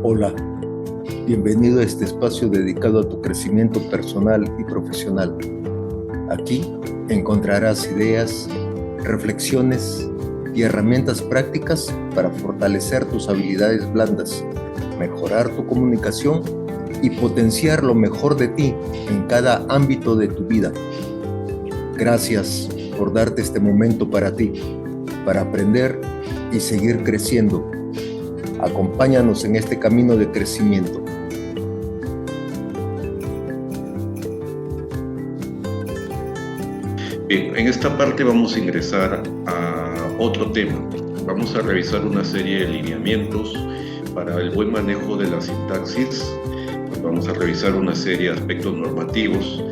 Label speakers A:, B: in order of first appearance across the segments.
A: Hola, bienvenido a este espacio dedicado a tu crecimiento personal y profesional. Aquí encontrarás ideas, reflexiones y herramientas prácticas para fortalecer tus habilidades blandas, mejorar tu comunicación y potenciar lo mejor de ti en cada ámbito de tu vida. Gracias por darte este momento para ti, para aprender y seguir creciendo. Acompáñanos en este camino de crecimiento.
B: Bien, en esta parte vamos a ingresar a otro tema. Vamos a revisar una serie de lineamientos para el buen manejo de la sintaxis. Vamos a revisar una serie de aspectos normativos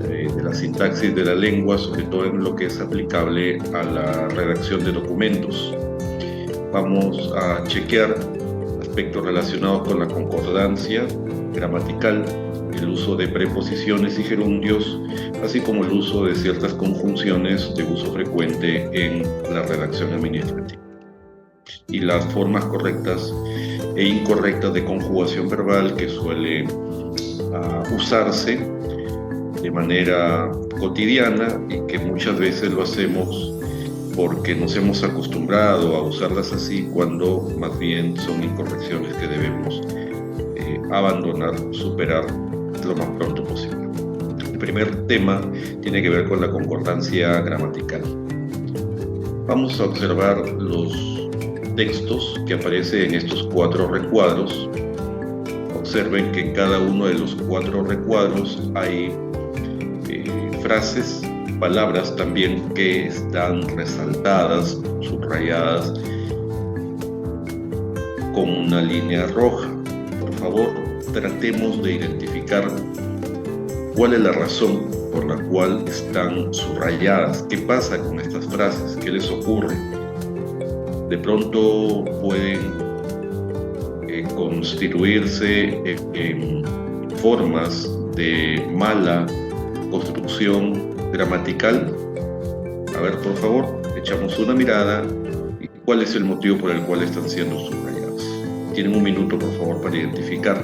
B: de la sintaxis de la lengua, sobre todo en lo que es aplicable a la redacción de documentos. Vamos a chequear aspectos relacionados con la concordancia gramatical, el uso de preposiciones y gerundios, así como el uso de ciertas conjunciones de uso frecuente en la redacción administrativa, y las formas correctas e incorrectas de conjugación verbal que suele usarse de manera cotidiana y que muchas veces lo hacemos porque nos hemos acostumbrado a usarlas así, cuando más bien son incorrecciones que debemos abandonar, superar lo más pronto posible. El primer tema tiene que ver con la concordancia gramatical. Vamos a observar los textos que aparecen en estos 4 recuadros. Observen que en cada uno de los 4 recuadros hay frases, palabras también que están resaltadas, subrayadas con una línea roja. Por favor, tratemos de identificar cuál es la razón por la cual están subrayadas. ¿Qué pasa con estas frases? ¿Qué les ocurre? De pronto pueden constituirse en formas de mala construcción gramatical. A ver, por favor, echamos una mirada y cuál es el motivo por el cual están siendo subrayadas. Tienen un minuto, por favor, para identificar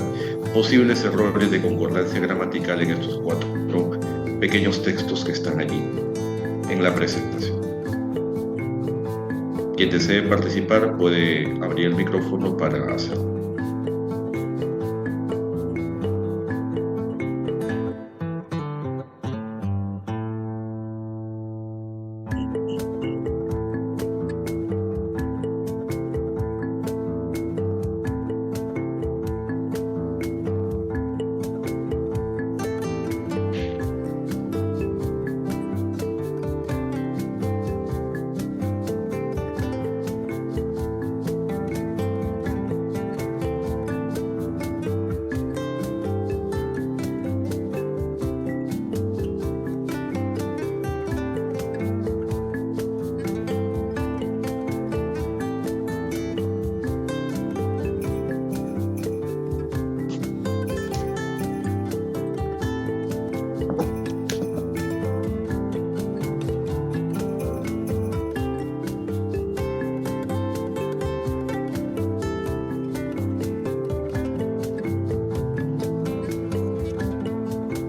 B: posibles errores de concordancia gramatical en estos 4 pequeños textos que están allí en la presentación. Quien desee participar puede abrir el micrófono para hacerlo.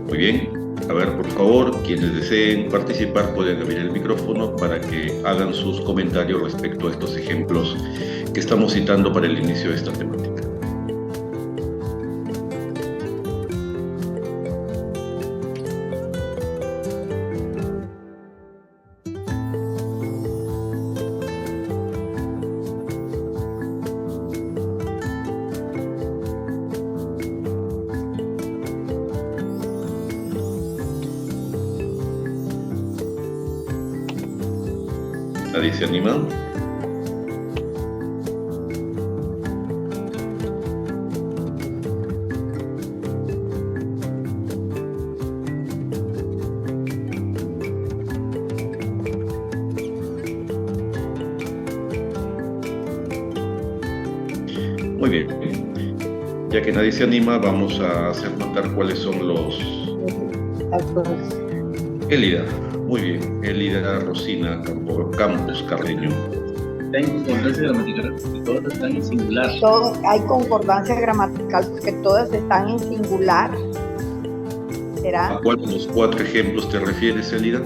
B: Muy bien, a ver, por favor, quienes deseen participar pueden abrir el micrófono para que hagan sus comentarios respecto a estos ejemplos que estamos citando para el inicio de esta temática. ¿Nadie se anima? Muy bien. Ya que nadie se anima, vamos a hacer notar cuáles son los... Elida. Muy bien. Elida Rosina Campos Carreño.
C: está en concordancia gramatical porque todos están en singular.
D: Hay concordancia gramatical porque todas están en singular. ¿Será?
B: ¿A cuál de los 4 ejemplos te refieres, Elida?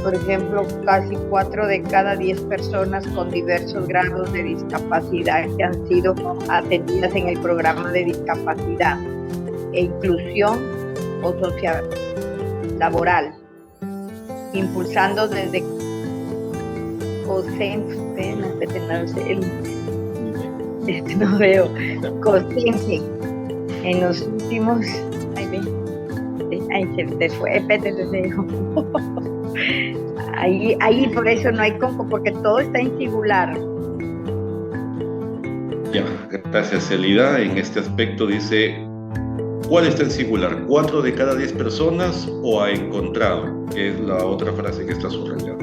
D: Por ejemplo, casi 4 de cada 10 personas con diversos grados de discapacidad que han sido atendidas en el programa de discapacidad e inclusión o social laboral, impulsando desde COSENFE en los últimos ahí por eso no hay conco, porque todo está en singular.
B: Ya, gracias, Elida. En este aspecto dice, ¿cuál está en singular? ¿4 de cada 10 personas o ha encontrado? Que es la otra frase que está subrayada.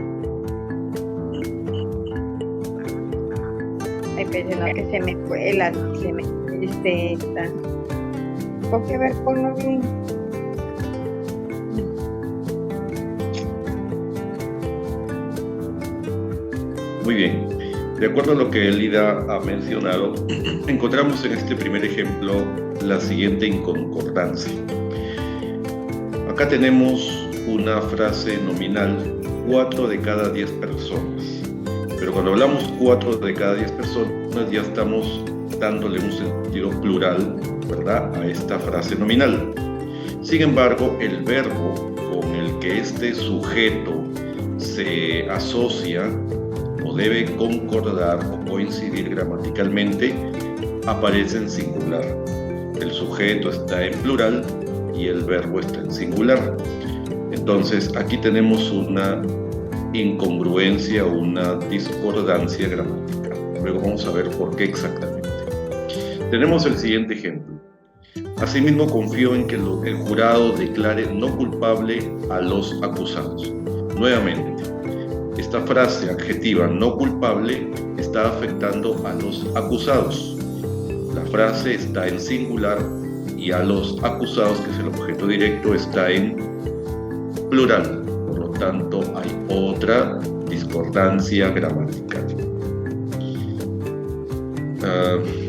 D: Ay, pero no, que se me fue esta. ¿Por qué ver con lo bien?
B: Muy bien. De acuerdo a lo que Elida ha mencionado, encontramos en este primer ejemplo la siguiente inconcordancia. Acá tenemos una frase nominal, 4 de cada 10 personas. Pero cuando hablamos 4 de cada 10 personas, ya estamos dándole un sentido plural, ¿verdad?, a esta frase nominal. Sin embargo, el verbo con el que este sujeto se asocia o debe concordar o coincidir gramaticalmente aparece en singular. El sujeto está en plural y el verbo está en singular. Entonces, aquí tenemos una incongruencia o una discordancia gramatical. Luego vamos a ver por qué exactamente. Tenemos el siguiente ejemplo. Asimismo, confío en que el jurado declare no culpable a los acusados. Nuevamente, esta frase adjetiva no culpable está afectando a los acusados. La frase está en singular y a los acusados, que es el objeto directo, está en plural. Por lo tanto, hay otra discordancia gramatical.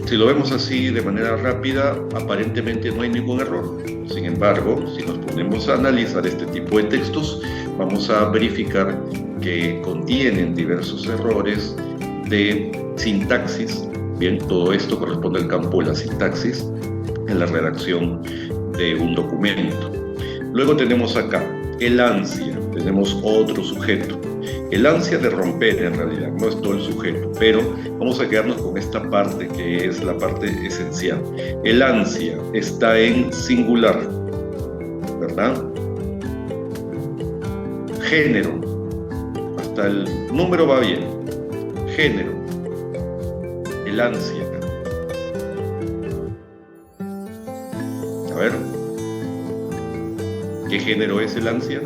B: Si lo vemos así de manera rápida, aparentemente no hay ningún error. Sin embargo, si nos ponemos a analizar este tipo de textos, vamos a verificar que contienen diversos errores de sintaxis. Bien, todo esto corresponde al campo de la sintaxis en la redacción de un documento. Luego tenemos acá el ansia, tenemos otro sujeto. El ansia de romper, en realidad, no es todo el sujeto, pero vamos a quedarnos con esta parte que es la parte esencial. El ansia está en singular, ¿verdad? Género, hasta el número va bien. Género, el ansia. A ver, ¿qué género es el ansia?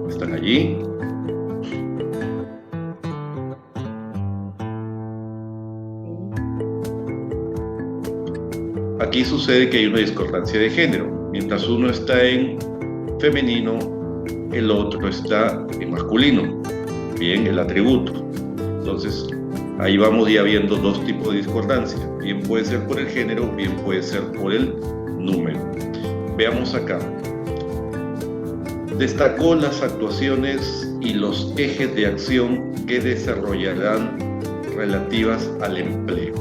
B: ¿Están allí? Aquí sucede que hay una discordancia de género. Mientras uno está en femenino, el otro está en masculino. Bien, el atributo. Entonces, ahí vamos ya viendo dos tipos de discordancia. Bien puede ser por el género, bien puede ser por el número. Veamos acá. Destacó las actuaciones y los ejes de acción que desarrollarán relativas al empleo.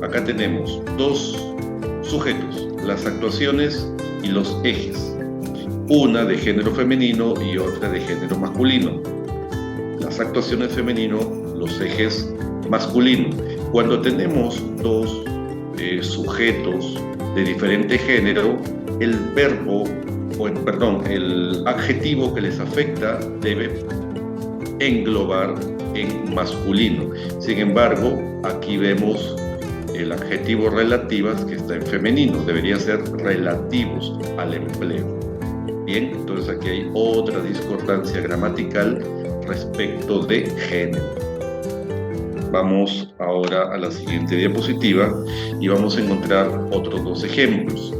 B: Acá tenemos dos sujetos, las actuaciones y los ejes, una de género femenino y otra de género masculino. Las actuaciones femenino, los ejes masculino. Cuando tenemos dos sujetos de diferente género, el verbo, el adjetivo que les afecta debe englobar en masculino. Sin embargo, aquí vemos el adjetivo relativas que está en femenino, debería ser relativos al empleo. Bien, entonces aquí hay otra discordancia gramatical respecto de género. Vamos ahora a la siguiente diapositiva y vamos a encontrar otros dos ejemplos.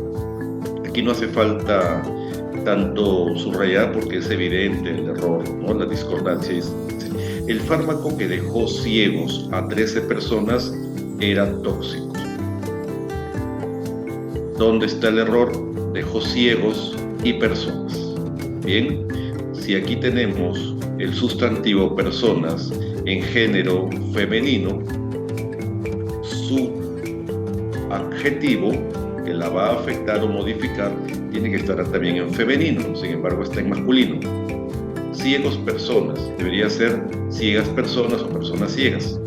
B: Aquí no hace falta tanto subrayar porque es evidente el error, ¿no? La discordancia es: el fármaco que dejó ciegos a 13 personas era tóxico. ¿Dónde está el error? Dejó ciegos y personas. Bien, si aquí tenemos el sustantivo personas en género femenino, su adjetivo que la va a afectar o modificar tiene que estar también en femenino, sin embargo está en masculino. Ciegos personas, debería ser ciegas personas o personas ciegas.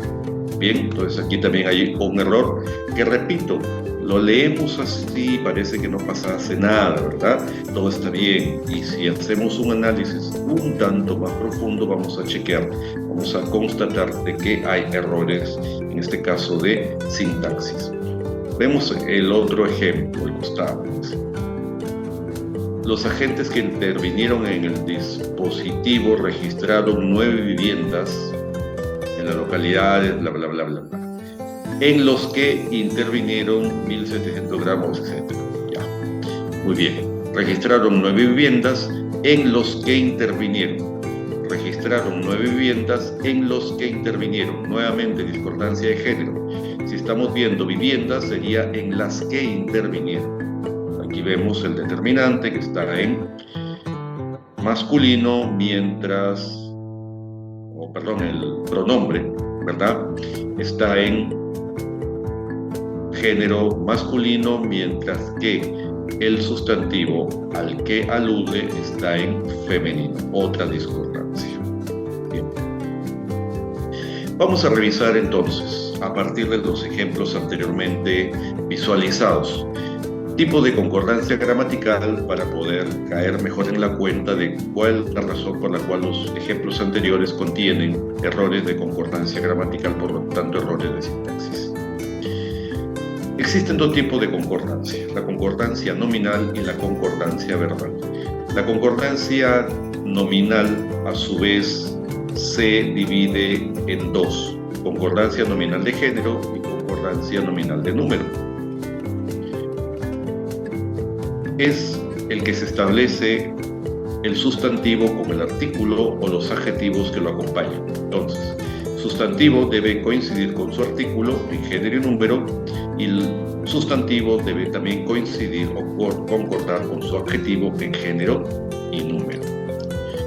B: Bien, entonces aquí también hay un error que, repito, lo leemos así, parece que no pasase nada, ¿verdad? Todo está bien, y si hacemos un análisis un tanto más profundo, vamos a chequear, vamos a constatar de que hay errores, en este caso de sintaxis. Vemos el otro ejemplo, el costado. Los agentes que intervinieron en el dispositivo registraron 9 viviendas en las localidades, bla, bla, bla, bla, bla, en los que intervinieron 1.700 gramos, etc. Ya. Muy bien. Registraron 9 viviendas en los que intervinieron. Registraron 9 viviendas en los que intervinieron. Nuevamente, discordancia de género. Si estamos viendo viviendas, sería en las que intervinieron. Aquí vemos el determinante que está en masculino, mientras, el pronombre, ¿verdad? Está en género masculino, mientras que el sustantivo al que alude está en femenino. Otra discordancia. Bien. Vamos a revisar entonces, a partir de los ejemplos anteriormente visualizados, tipo de concordancia gramatical para poder caer mejor en la cuenta de cuál es la razón por la cual los ejemplos anteriores contienen errores de concordancia gramatical, por lo tanto errores de sintaxis. Existen dos tipos de concordancia: la concordancia nominal y la concordancia verbal. La concordancia nominal, a su vez, se divide en dos: concordancia nominal de género y concordancia nominal de número. Es el que se establece el sustantivo con el artículo o los adjetivos que lo acompañan. Entonces, sustantivo debe coincidir con su artículo en género y número, y el sustantivo debe también coincidir o concordar con su adjetivo en género y número.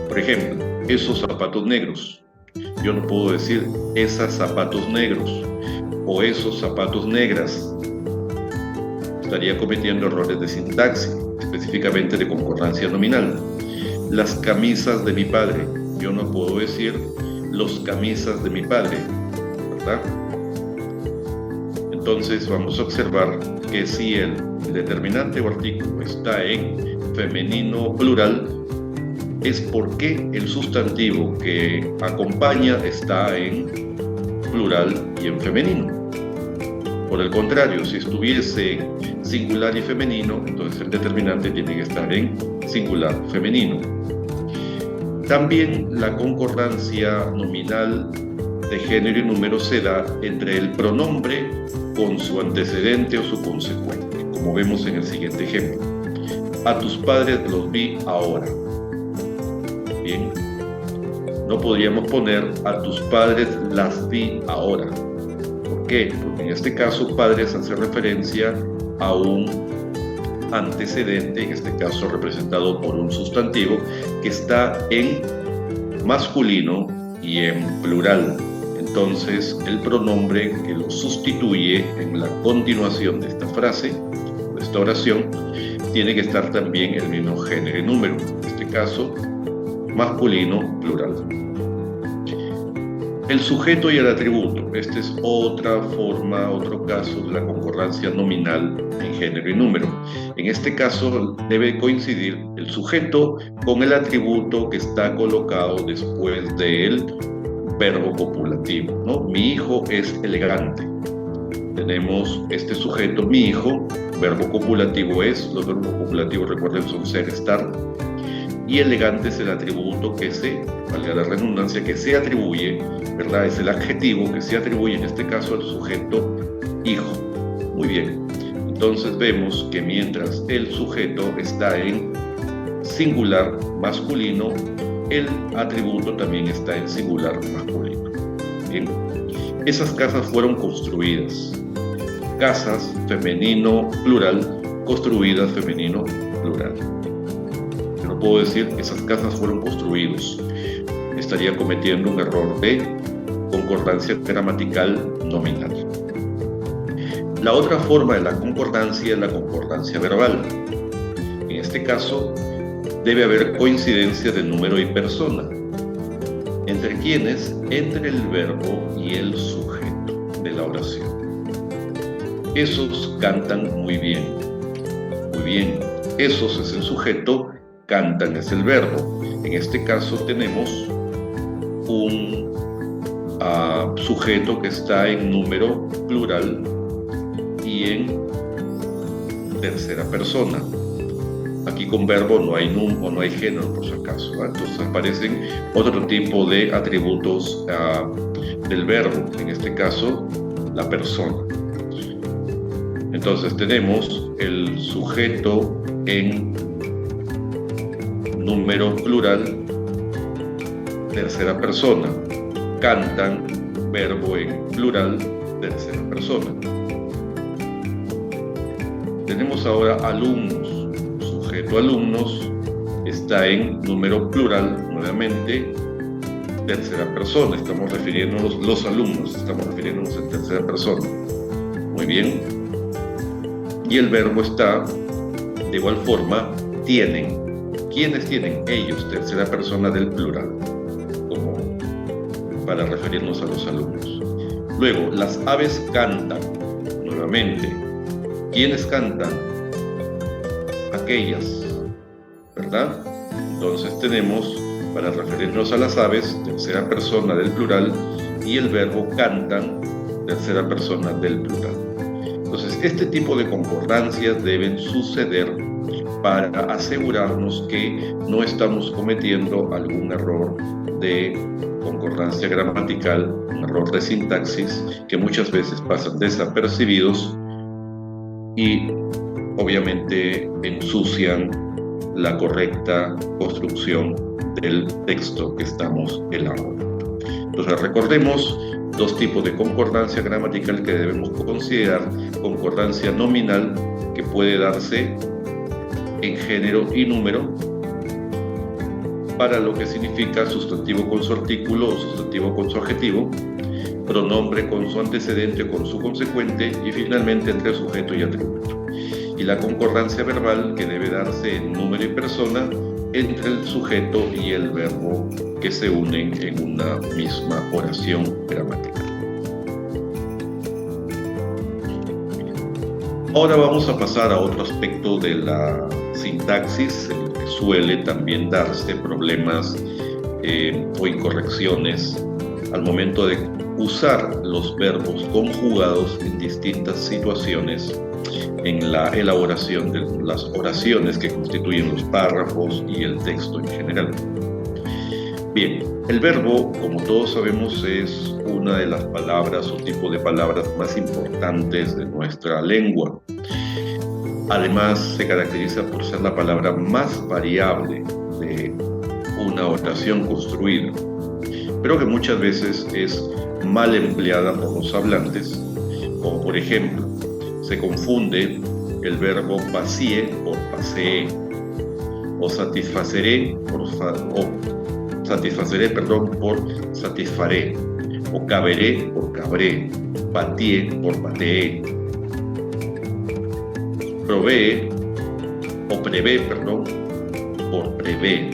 B: Por ejemplo, esos zapatos negros. Yo no puedo decir esas zapatos negros o esos zapatos negras. Estaría cometiendo errores de sintaxis, específicamente de concordancia nominal. Las camisas de mi padre. Yo no puedo decir los camisas de mi padre, ¿verdad? Entonces vamos a observar que si el determinante o artículo está en femenino plural, es porque el sustantivo que acompaña está en plural y en femenino. Por el contrario, si estuviese singular y femenino, entonces el determinante tiene que estar en singular femenino. También la concordancia nominal de género y número se da entre el pronombre con su antecedente o su consecuente, como vemos en el siguiente ejemplo. A tus padres los vi ahora. Bien, no podríamos poner a tus padres las vi ahora. ¿Por qué? Porque en este caso padres hace referencia a un antecedente, en este caso representado por un sustantivo que está en masculino y en plural. Entonces el pronombre que lo sustituye en la continuación de esta frase, de esta oración, tiene que estar también el mismo género y número, en este caso masculino plural. El sujeto y el atributo. Esta es otra forma, otro caso de la concordancia nominal en género y número. En este caso debe coincidir el sujeto con el atributo que está colocado después del verbo copulativo, ¿no? Mi hijo es elegante. Tenemos este sujeto, mi hijo, verbo copulativo es, los verbos copulativos, recuerden, son ser, estar. y elegante es el atributo que se, valga la redundancia, que se atribuye, ¿verdad? Es el adjetivo que se atribuye en este caso al sujeto hijo. Muy bien, entonces vemos que mientras el sujeto está en singular masculino, el atributo también está en singular masculino. Bien, esas casas fueron construidas. Casas femenino plural, construidas femenino plural. Yo no puedo decir que esas casas fueron construidos. Estaría cometiendo un error de concordancia gramatical nominal. La otra forma de la concordancia es la concordancia verbal. En este caso, debe haber coincidencia de número y persona. ¿Entre quiénes? Entre el verbo y el sujeto de la oración. Esos cantan muy bien. Muy bien. Esos es el sujeto, cantan es el verbo. En este caso tenemos un sujeto que está en número plural y en tercera persona. Aquí con verbo no hay o no hay género, por si acaso, ¿eh? Entonces aparecen otro tipo de atributos del verbo, en este caso la persona. Entonces tenemos el sujeto en número plural, tercera persona. Cantan, verbo en plural, tercera persona. Tenemos ahora alumnos. Sujeto alumnos está en número plural, nuevamente, tercera persona. Estamos refiriéndonos, los alumnos, estamos refiriéndonos en tercera persona. Muy bien. Y el verbo está, de igual forma, tienen. ¿Quiénes tienen? Ellos, tercera persona del plural, como para referirnos a los alumnos. Luego, las aves cantan, nuevamente. ¿Quiénes cantan? Aquellas, ¿verdad? Entonces tenemos, para referirnos a las aves, tercera persona del plural, y el verbo cantan, tercera persona del plural. Entonces, este tipo de concordancias deben suceder para asegurarnos que no estamos cometiendo algún error de concordancia gramatical, un error de sintaxis, que muchas veces pasan desapercibidos y obviamente ensucian la correcta construcción del texto que estamos elaborando. Entonces recordemos dos tipos de concordancia gramatical que debemos considerar: concordancia nominal, que puede darse en género y número, para lo que significa sustantivo con su artículo o sustantivo con su adjetivo, pronombre con su antecedente o con su consecuente, y finalmente entre sujeto y atributo. Y la concordancia verbal, que debe darse en número y persona entre el sujeto y el verbo que se unen en una misma oración gramatical. Ahora vamos a pasar a otro aspecto de la sintaxis, en el que suele también darse problemas o incorrecciones al momento de usar los verbos conjugados en distintas situaciones en la elaboración de las oraciones que constituyen los párrafos y el texto en general. Bien, el verbo, como todos sabemos, es una de las palabras o tipo de palabras más importantes de nuestra lengua. Además, se caracteriza por ser la palabra más variable de una oración construida, pero que muchas veces es mal empleada por los hablantes, como por ejemplo, se confunde el verbo vacíe por pasee, o satisfaceré por satisfaré, o caberé por cabré, batié por bateé, provee o prevé, por prevé.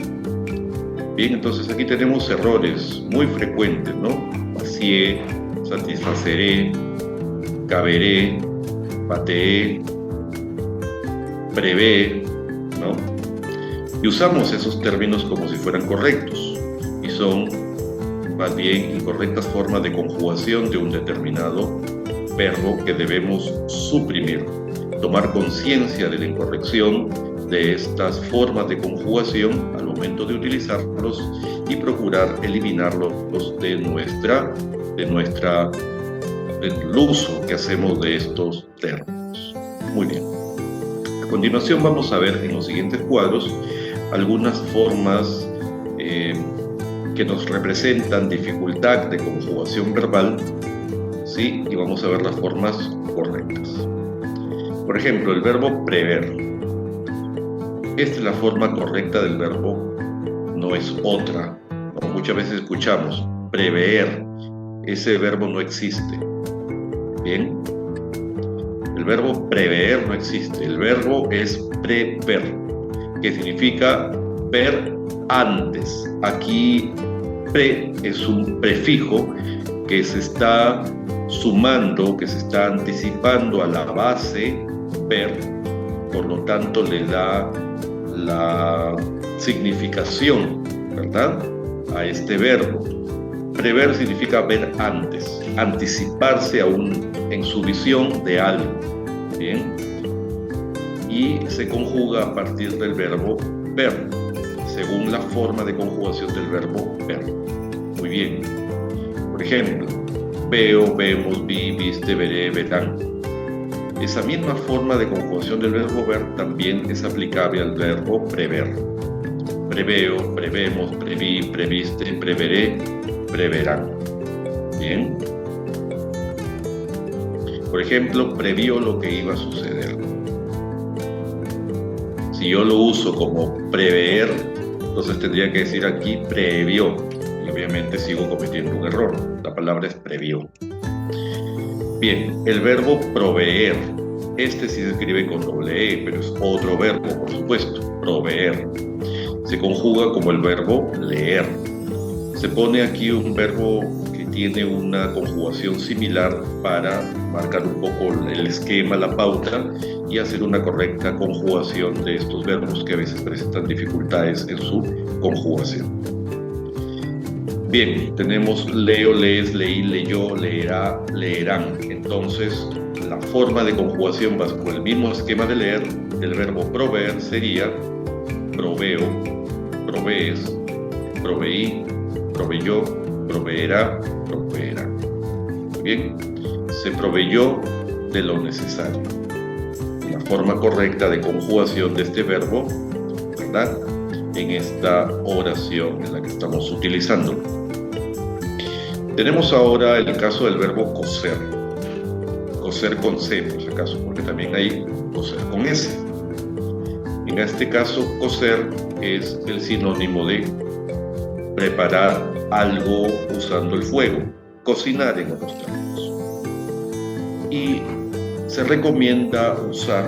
B: Bien, entonces aquí tenemos errores muy frecuentes, ¿no? Vacié, satisfaceré, caberé, bateé, prevé, ¿no? Y usamos esos términos como si fueran correctos, y son más bien incorrectas formas de conjugación de un determinado verbo que debemos suprimir, tomar conciencia de la incorrección de estas formas de conjugación al momento de utilizarlos y procurar eliminarlos del uso que hacemos de estos términos. Muy bien. A continuación vamos a ver en los siguientes cuadros algunas formas que nos representan dificultad de conjugación verbal, ¿sí? Y vamos a ver las formas correctas. Por ejemplo, el verbo prever. Esta es la forma correcta del verbo, no es otra. Como muchas veces escuchamos, prever, ese verbo no existe. Bien, el verbo prever no existe, el verbo es prever, que significa ver antes. Aquí pre es un prefijo que se está sumando, que se está anticipando a la base ver, por lo tanto le da la significación, ¿verdad?, a este verbo. Prever significa ver antes, anticiparse aún en su visión de algo. Bien, y se conjuga a partir del verbo ver, según la forma de conjugación del verbo ver. Muy bien. Por ejemplo, veo, vemos, vi, viste, veré, verán. Esa misma forma de conjugación del verbo ver también es aplicable al verbo prever. Preveo, prevemos, preví, previste, preveré, preverán. Bien. Por ejemplo, previó lo que iba a suceder. Si yo lo uso como prever, entonces tendría que decir aquí previó. Y obviamente sigo cometiendo un error. La palabra es previó. Bien, el verbo proveer. Este sí se escribe con doble E, pero es otro verbo, por supuesto. Proveer. Se conjuga como el verbo leer. Se pone aquí un verbo que tiene una conjugación similar para marcar un poco el esquema, la pauta, y hacer una correcta conjugación de estos verbos que a veces presentan dificultades en su conjugación. Bien, tenemos leo, lees, leí, leyó, leerá, leerán. Entonces, la forma de conjugación bajo el mismo esquema de leer, el verbo proveer sería proveo, provees, proveí, proveyó, proveerá, proveerá. Muy bien, se proveyó de lo necesario. La forma correcta de conjugación de este verbo, ¿verdad?, en esta oración en la que estamos utilizando. Tenemos ahora el caso del verbo coser. Coser con C, por si acaso, porque también hay coser con S. En este caso, coser es el sinónimo de preparar algo usando el fuego, cocinar en otros términos. Y se recomienda usar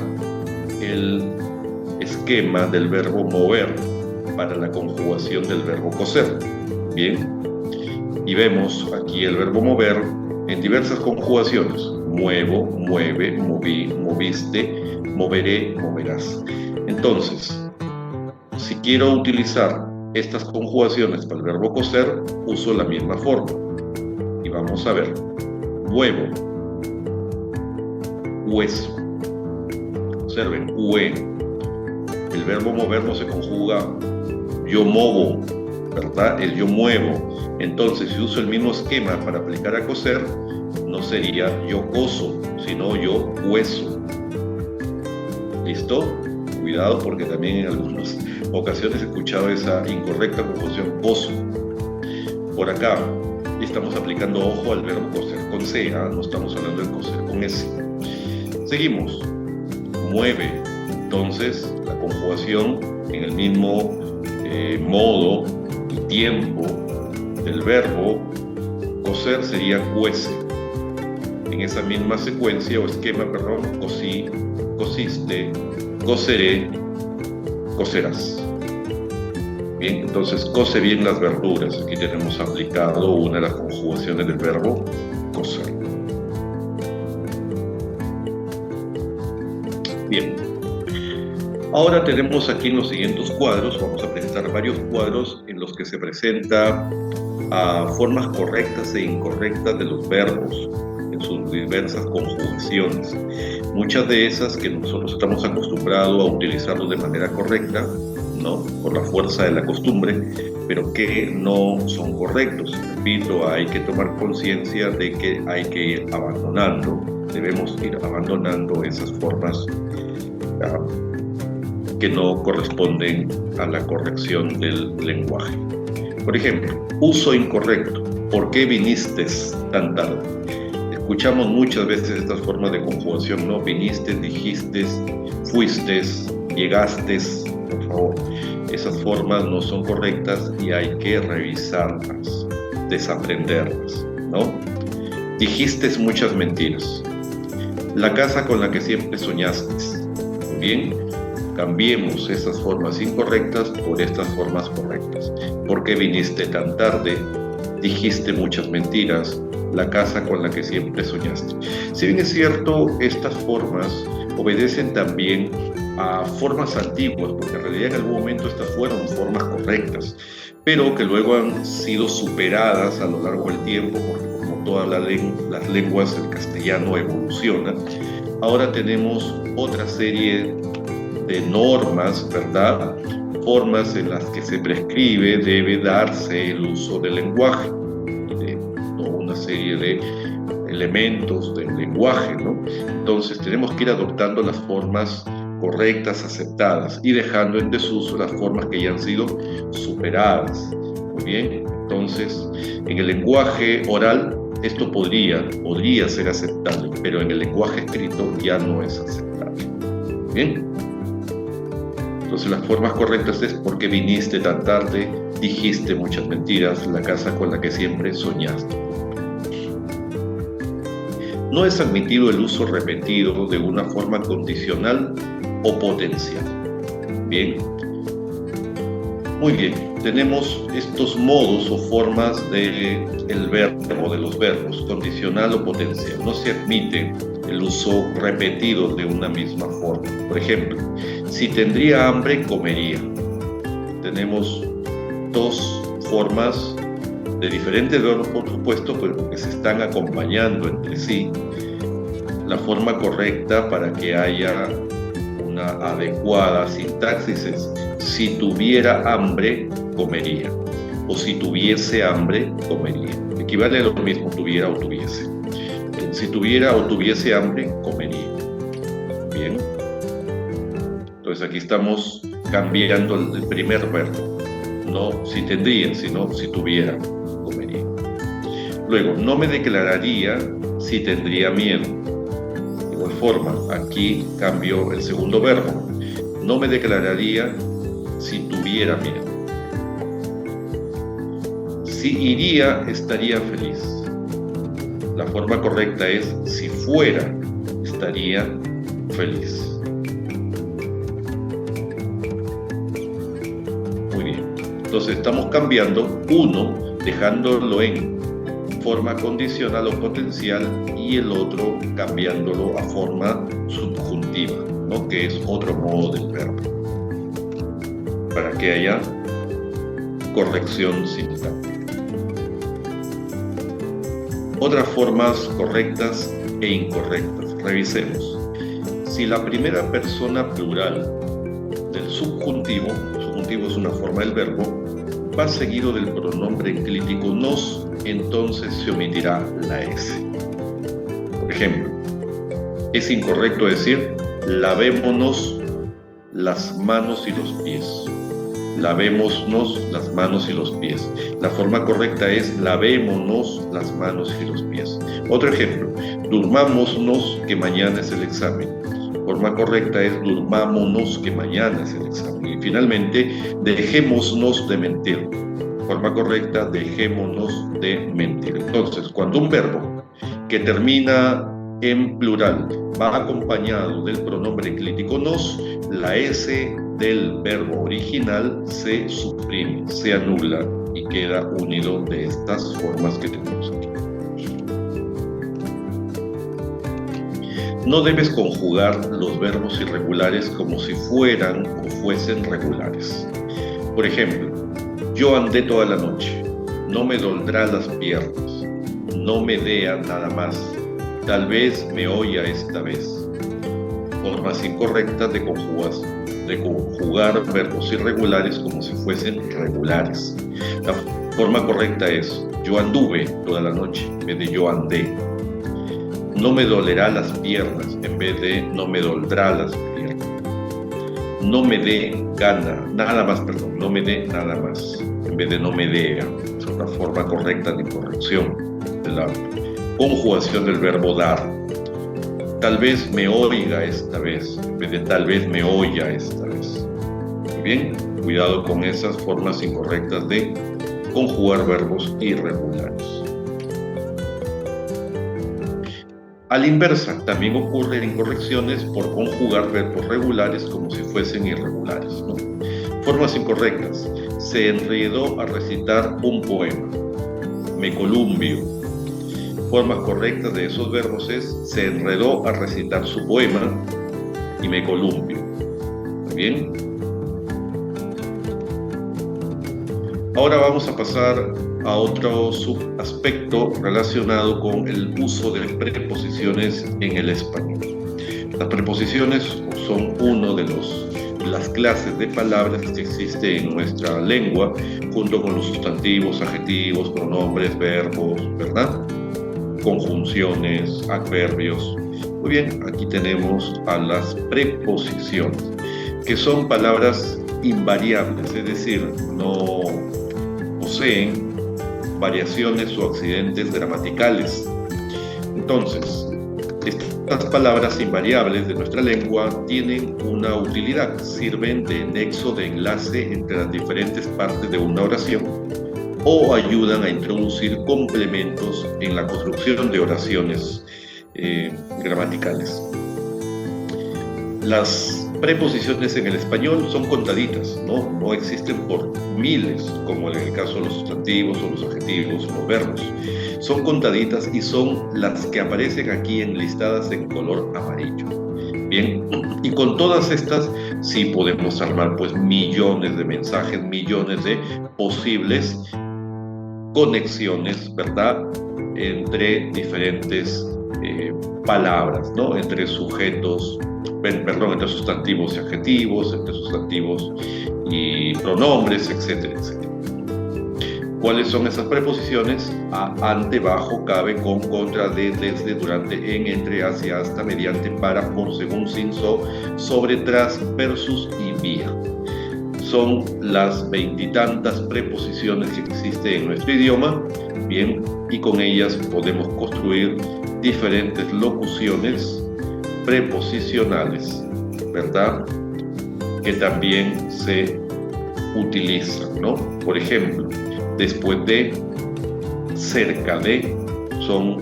B: el esquema del verbo mover para la conjugación del verbo coser. Bien, y vemos aquí el verbo mover en diversas conjugaciones: muevo, mueve, moví, moviste, moveré, moverás. Entonces, si quiero utilizar estas conjugaciones para el verbo coser, uso la misma forma. Y vamos a ver: huevo, hueso. Observen, ue. El verbo mover no se conjuga yo movo, ¿verdad? Es yo muevo. Entonces, si uso el mismo esquema para aplicar a coser, no sería yo coso, sino yo hueso. ¿Listo? Cuidado, porque también en algunas ocasiones he escuchado esa incorrecta confusión, coso. Por acá estamos aplicando ojo al verbo coser con C, no estamos hablando de coser con S. Seguimos. Mueve. Entonces, la conjugación en el mismo modo y tiempo del verbo coser sería cuece. En esa misma secuencia o esquema, perdón, cosí, cosiste, coceré, cocerás. Bien, entonces cose bien las verduras. Aquí tenemos aplicado una de las conjugaciones del verbo coser. Bien, ahora tenemos aquí en los siguientes cuadros, vamos a presentar varios cuadros en los que se presenta formas correctas e incorrectas de los verbos en sus diversas conjugaciones. Muchas de esas que nosotros estamos acostumbrados a utilizarlos de manera correcta, ¿no? Por la fuerza de la costumbre, pero que no son correctos. Repito, hay que tomar conciencia de que hay que ir abandonando, debemos ir abandonando esas formas que no corresponden a la corrección del lenguaje. Por ejemplo, uso incorrecto. ¿Por qué viniste tan tarde? Escuchamos muchas veces estas formas de conjugación, ¿no? Viniste, dijiste, fuiste, llegaste. Por favor, esas formas no son correctas y hay que revisarlas, desaprenderlas, ¿no? Dijiste muchas mentiras. La casa con la que siempre soñaste. Muy bien, cambiemos esas formas incorrectas por estas formas correctas. ¿Por qué viniste tan tarde? Dijiste muchas mentiras. La casa con la que siempre soñaste. Si bien es cierto, estas formas obedecen también a formas antiguas, porque en realidad en algún momento estas fueron formas correctas, pero que luego han sido superadas a lo largo del tiempo, porque como todas las lenguas, el castellano evoluciona. Ahora tenemos otra serie de normas, ¿verdad? Formas en las que se prescribe, debe darse el uso del lenguaje, de toda una serie de elementos del lenguaje, ¿no? Entonces tenemos que ir adoptando las formas correctas, aceptadas, y dejando en desuso las formas que ya han sido superadas. Muy bien, entonces en el lenguaje oral esto podría ser aceptable, pero en el lenguaje escrito ya no es aceptable. Bien, entonces las formas correctas es: ¿por qué viniste tan tarde? Dijiste muchas mentiras. La casa con la que siempre soñaste. No es admitido el uso repetido de una forma condicional o potencial. Bien. Muy bien. Tenemos estos modos o formas del verbo, de los verbos, condicional o potencial. No se admite el uso repetido de una misma forma. Por ejemplo, si tendría hambre, comería. Tenemos dos formas de diferentes verbos, por supuesto, pero que se están acompañando entre sí. La forma correcta para que haya una adecuada sintaxis es: si tuviera hambre, comería. O si tuviese hambre, comería. Equivale a lo mismo tuviera o tuviese. Si tuviera o tuviese hambre, comería. Bien. Entonces aquí estamos cambiando el primer verbo. No si tendría, sino si tuviera, comería. Luego, no me declararía si tendría miedo. De igual forma, aquí cambio el segundo verbo. No me declararía si tuviera miedo. Si iría, estaría feliz. La forma correcta es: si fuera, estaría feliz. Muy bien. Entonces estamos cambiando uno, dejándolo en forma condicional o potencial, y el otro cambiándolo a forma subjuntiva, ¿no? Que es otro modo del verbo, para que haya corrección sintáctica. Otras formas correctas e incorrectas. Revisemos. Si la primera persona plural del subjuntivo es una forma del verbo, va seguido del pronombre enclítico nos, entonces se omitirá la S. Por ejemplo, es incorrecto decir: lavémonos las manos y los pies. Lavémonos las manos y los pies. La forma correcta es: lavémonos las manos y los pies. Otro ejemplo: durmámonos que mañana es el examen. La forma correcta es: durmámonos que mañana es el examen. Y finalmente, dejémonos de mentir. La forma correcta: dejémonos de mentir. Entonces, cuando un verbo que termina en plural va acompañado del pronombre enclítico nos, la S del verbo original se suprime, se anula y queda unido de estas formas que tenemos aquí. No debes conjugar los verbos irregulares como si fueran o fuesen regulares. Por ejemplo, yo andé toda la noche, no me doldrá las piernas, no me dea nada más, tal vez me oya esta vez. formas incorrectas de conjugar verbos irregulares como si fuesen regulares. La forma correcta es: yo anduve toda la noche, en vez de yo andé. No me dolerá las piernas, en vez de no me doldrá las piernas. No me dé nada más, no me dé nada más, en vez de no me dé. Es una forma correcta de corrección de la conjugación del verbo dar. Tal vez me oiga esta vez, en vez de tal vez me oya esta vez. Muy bien, cuidado con esas formas incorrectas de conjugar verbos irregulares. A la inversa, también ocurren incorrecciones por conjugar verbos regulares como si fuesen irregulares, ¿no? Formas incorrectas: se enredó a recitar un poema, me columbio. Formas correctas de esos verbos es: se enredó a recitar su poema y me columbio. Muy bien. Ahora vamos a pasar a otro subaspecto relacionado con el uso de preposiciones en el español. Las preposiciones son uno de las clases de palabras que existe en nuestra lengua, junto con los sustantivos, adjetivos, pronombres, verbos, ¿verdad? Conjunciones, adverbios. Muy bien, aquí tenemos a las preposiciones, que son palabras invariables, es decir, no poseen variaciones o accidentes gramaticales. Entonces, estas palabras invariables de nuestra lengua tienen una utilidad, sirven de nexo de enlace entre las diferentes partes de una oración o ayudan a introducir complementos en la construcción de oraciones gramaticales. Las preposiciones en el español son contaditas, no existen por miles, como en el caso de los sustantivos o los adjetivos o los verbos. Son contaditas y son las que aparecen aquí enlistadas en color amarillo. Bien, y con todas estas sí podemos armar pues millones de mensajes, millones de posibles conexiones, ¿verdad?, entre diferentes palabras, ¿no? Entre sujetos, entre sustantivos y adjetivos, entre sustantivos y pronombres, etcétera, etcétera. ¿Cuáles son esas preposiciones? A, ante, bajo, cabe, con, contra, de, desde, durante, en, entre, hacia, hasta, mediante, para, por, según, sin, sobre, tras, versus y vía. Son las veintitantas preposiciones que existen en nuestro idioma, bien, y con ellas podemos construir diferentes locuciones preposicionales, ¿verdad?, que también se utilizan, ¿no? Por ejemplo, después de, cerca de, son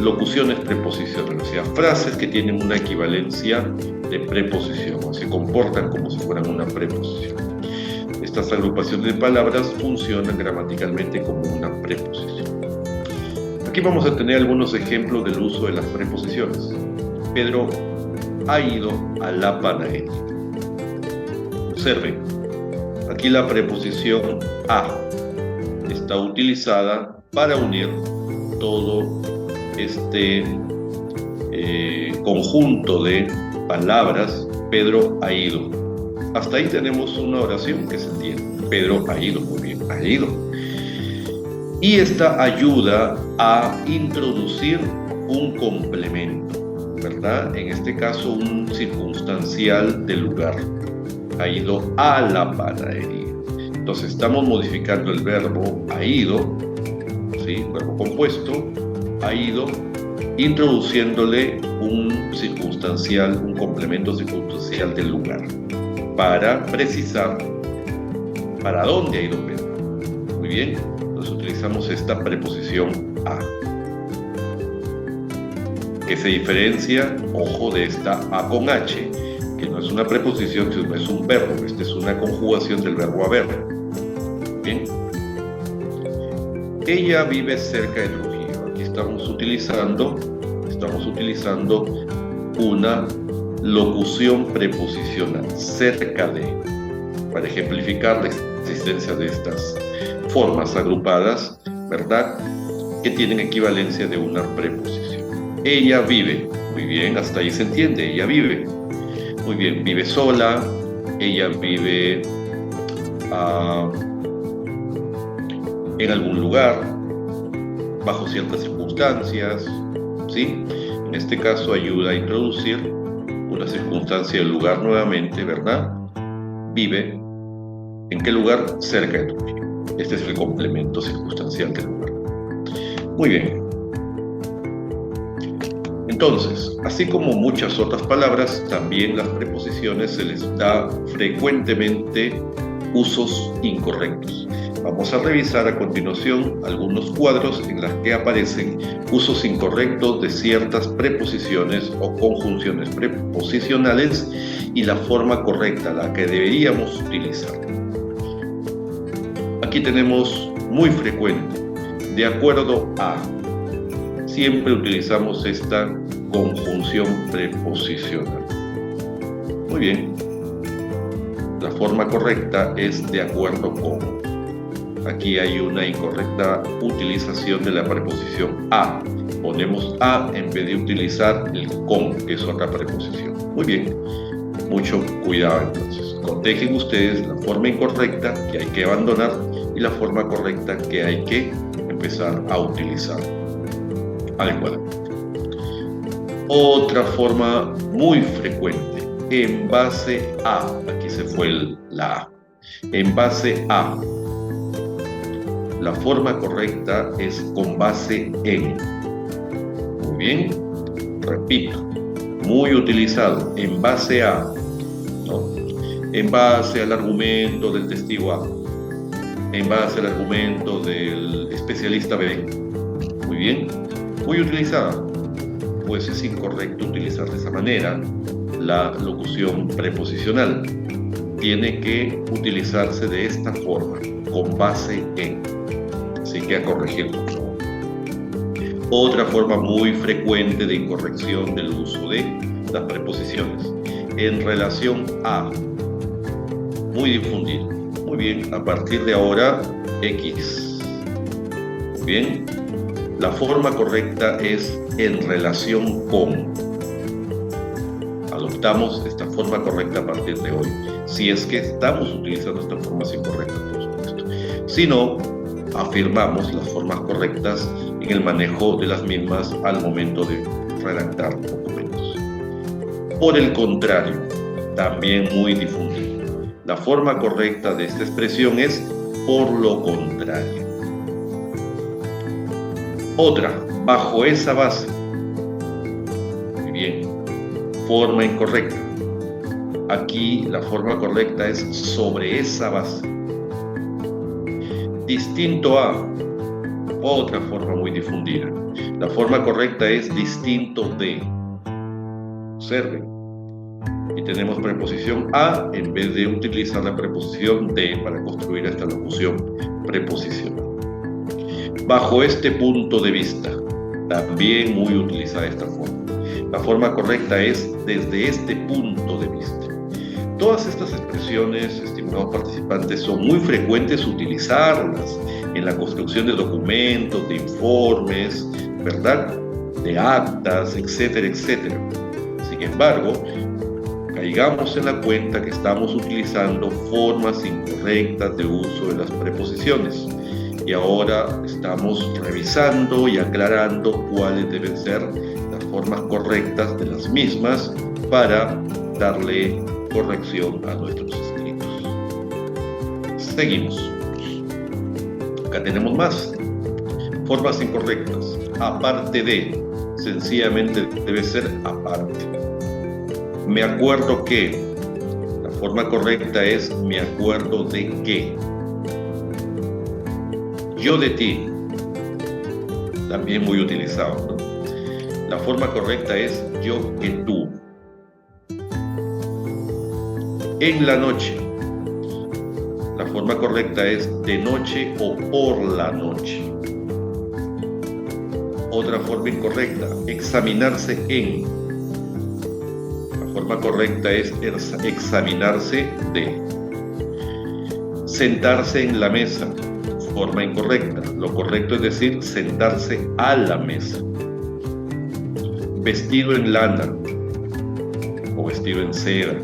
B: locuciones preposicionales, o sea, frases que tienen una equivalencia de preposición, o se comportan como si fueran una preposición. Estas agrupaciones de palabras funcionan gramaticalmente como una preposición. Aquí vamos a tener algunos ejemplos del uso de las preposiciones. Pedro ha ido a la panadería. Observen, aquí la preposición a está utilizada para unir todo este conjunto de palabras. Pedro ha ido. Hasta ahí tenemos una oración que se entiende. Pedro ha ido, muy bien, ha ido. Y esta ayuda a introducir un complemento, ¿verdad? En este caso, un circunstancial del lugar. Ha ido a la panadería. Entonces, estamos modificando el verbo ha ido, ¿sí? Verbo compuesto, ha ido, introduciéndole un circunstancial, un complemento circunstancial del lugar, para precisar para dónde ha ido Pedro. Muy bien, entonces utilizamos esta preposición a, que se diferencia, ojo, de esta a con h, que no es una preposición, sino es un verbo. Esta es una conjugación del verbo haber. Bien. Ella vive cerca de Trujillo. Aquí estamos utilizando una locución preposicional, cerca de, para ejemplificar la existencia de estas formas agrupadas, ¿verdad?, que tienen equivalencia de una preposición. Ella vive, muy bien, hasta ahí se entiende, ella vive. Muy bien, vive sola, ella vive en algún lugar, bajo ciertas circunstancias, ¿sí? En este caso ayuda a introducir una circunstancia del lugar nuevamente, ¿verdad? Vive, ¿en qué lugar? Cerca de Trujillo. Este es el complemento circunstancial del lugar. Muy bien. Entonces, así como muchas otras palabras, también las preposiciones se les da frecuentemente usos incorrectos. Vamos a revisar a continuación algunos cuadros en los que aparecen usos incorrectos de ciertas preposiciones o conjunciones preposicionales y la forma correcta, la que deberíamos utilizar. Aquí tenemos muy frecuente, de acuerdo a. Siempre utilizamos esta conjunción preposicional. Muy bien. La forma correcta es de acuerdo con. Aquí hay una incorrecta utilización de la preposición a. Ponemos a en vez de utilizar el con, que es otra preposición. Muy bien. Mucho cuidado entonces. Cotejen ustedes la forma incorrecta que hay que abandonar y la forma correcta que hay que empezar a utilizar adecuadamente. Otra forma muy frecuente, en base a. Aquí se fue la a. En base a. La forma correcta es con base en. Muy bien. Repito. Muy utilizado. En base a. ¿No? En base al argumento del testigo A. En base al argumento del especialista B. Muy bien. Muy utilizada. Pues es incorrecto utilizar de esa manera la locución preposicional. Tiene que utilizarse de esta forma, con base en. Así que a corregir, por favor. Otra forma muy frecuente de incorrección del uso de las preposiciones. En relación a. Muy difundido. Muy bien, a partir de ahora, X. Muy bien. La forma correcta es en relación con. Adoptamos esta forma correcta a partir de hoy. Si es que estamos utilizando estas formas incorrectas, por supuesto. Si no, afirmamos las formas correctas en el manejo de las mismas al momento de redactar documentos. Por el contrario, también muy difundido. La forma correcta de esta expresión es por lo contrario. Otra, bajo esa base. Muy bien. Forma incorrecta. Aquí la forma correcta es sobre esa base. Distinto a. Otra forma muy difundida. La forma correcta es distinto de. Observen. Y tenemos preposición a en vez de utilizar la preposición de para construir esta locución preposicional. Bajo este punto de vista, también muy utilizada esta forma. La forma correcta es desde este punto de vista. Todas estas expresiones, estimados participantes, son muy frecuentes utilizarlas en la construcción de documentos, de informes, ¿verdad? De actas, etcétera, etcétera. Sin embargo, caigamos en la cuenta que estamos utilizando formas incorrectas de uso de las preposiciones. Y ahora estamos revisando y aclarando cuáles deben ser las formas correctas de las mismas para darle corrección a nuestros escritos. Seguimos. Acá tenemos más. Formas incorrectas. Aparte de. Sencillamente debe ser aparte. Me acuerdo que. La forma correcta es me acuerdo de que. Yo de ti, también muy utilizado, ¿no? La forma correcta es yo que tú. En la noche, la forma correcta es de noche o por la noche. Otra forma incorrecta, examinarse en. La forma correcta es examinarse de. Sentarse en la mesa. Forma incorrecta. Lo correcto es decir sentarse a la mesa. Vestido en lana. o vestido en seda,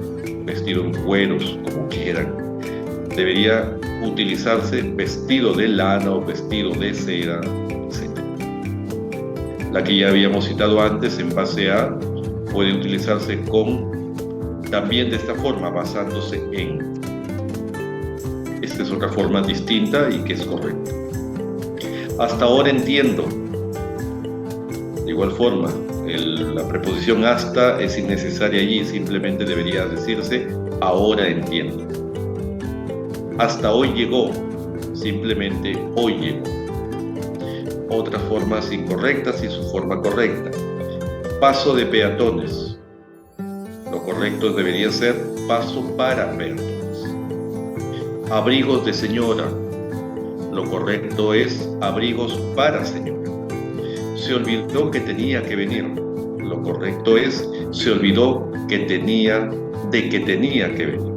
B: vestido en cueros, como quieran. Debería utilizarse vestido de lana o vestido de seda, etc. La que ya habíamos citado antes, en base a, puede utilizarse también de esta forma, basándose en. Esta es otra forma distinta y que es correcta. Hasta ahora entiendo. De igual forma, la preposición hasta es innecesaria allí, simplemente debería decirse ahora entiendo. Hasta hoy llegó, simplemente hoy llegó. Otras formas incorrectas y su forma correcta. Paso de peatones. Lo correcto debería ser paso para peatones. Abrigos de señora. Lo correcto es abrigos para señora. Se olvidó que tenía que venir. Lo correcto es se olvidó que tenía que venir.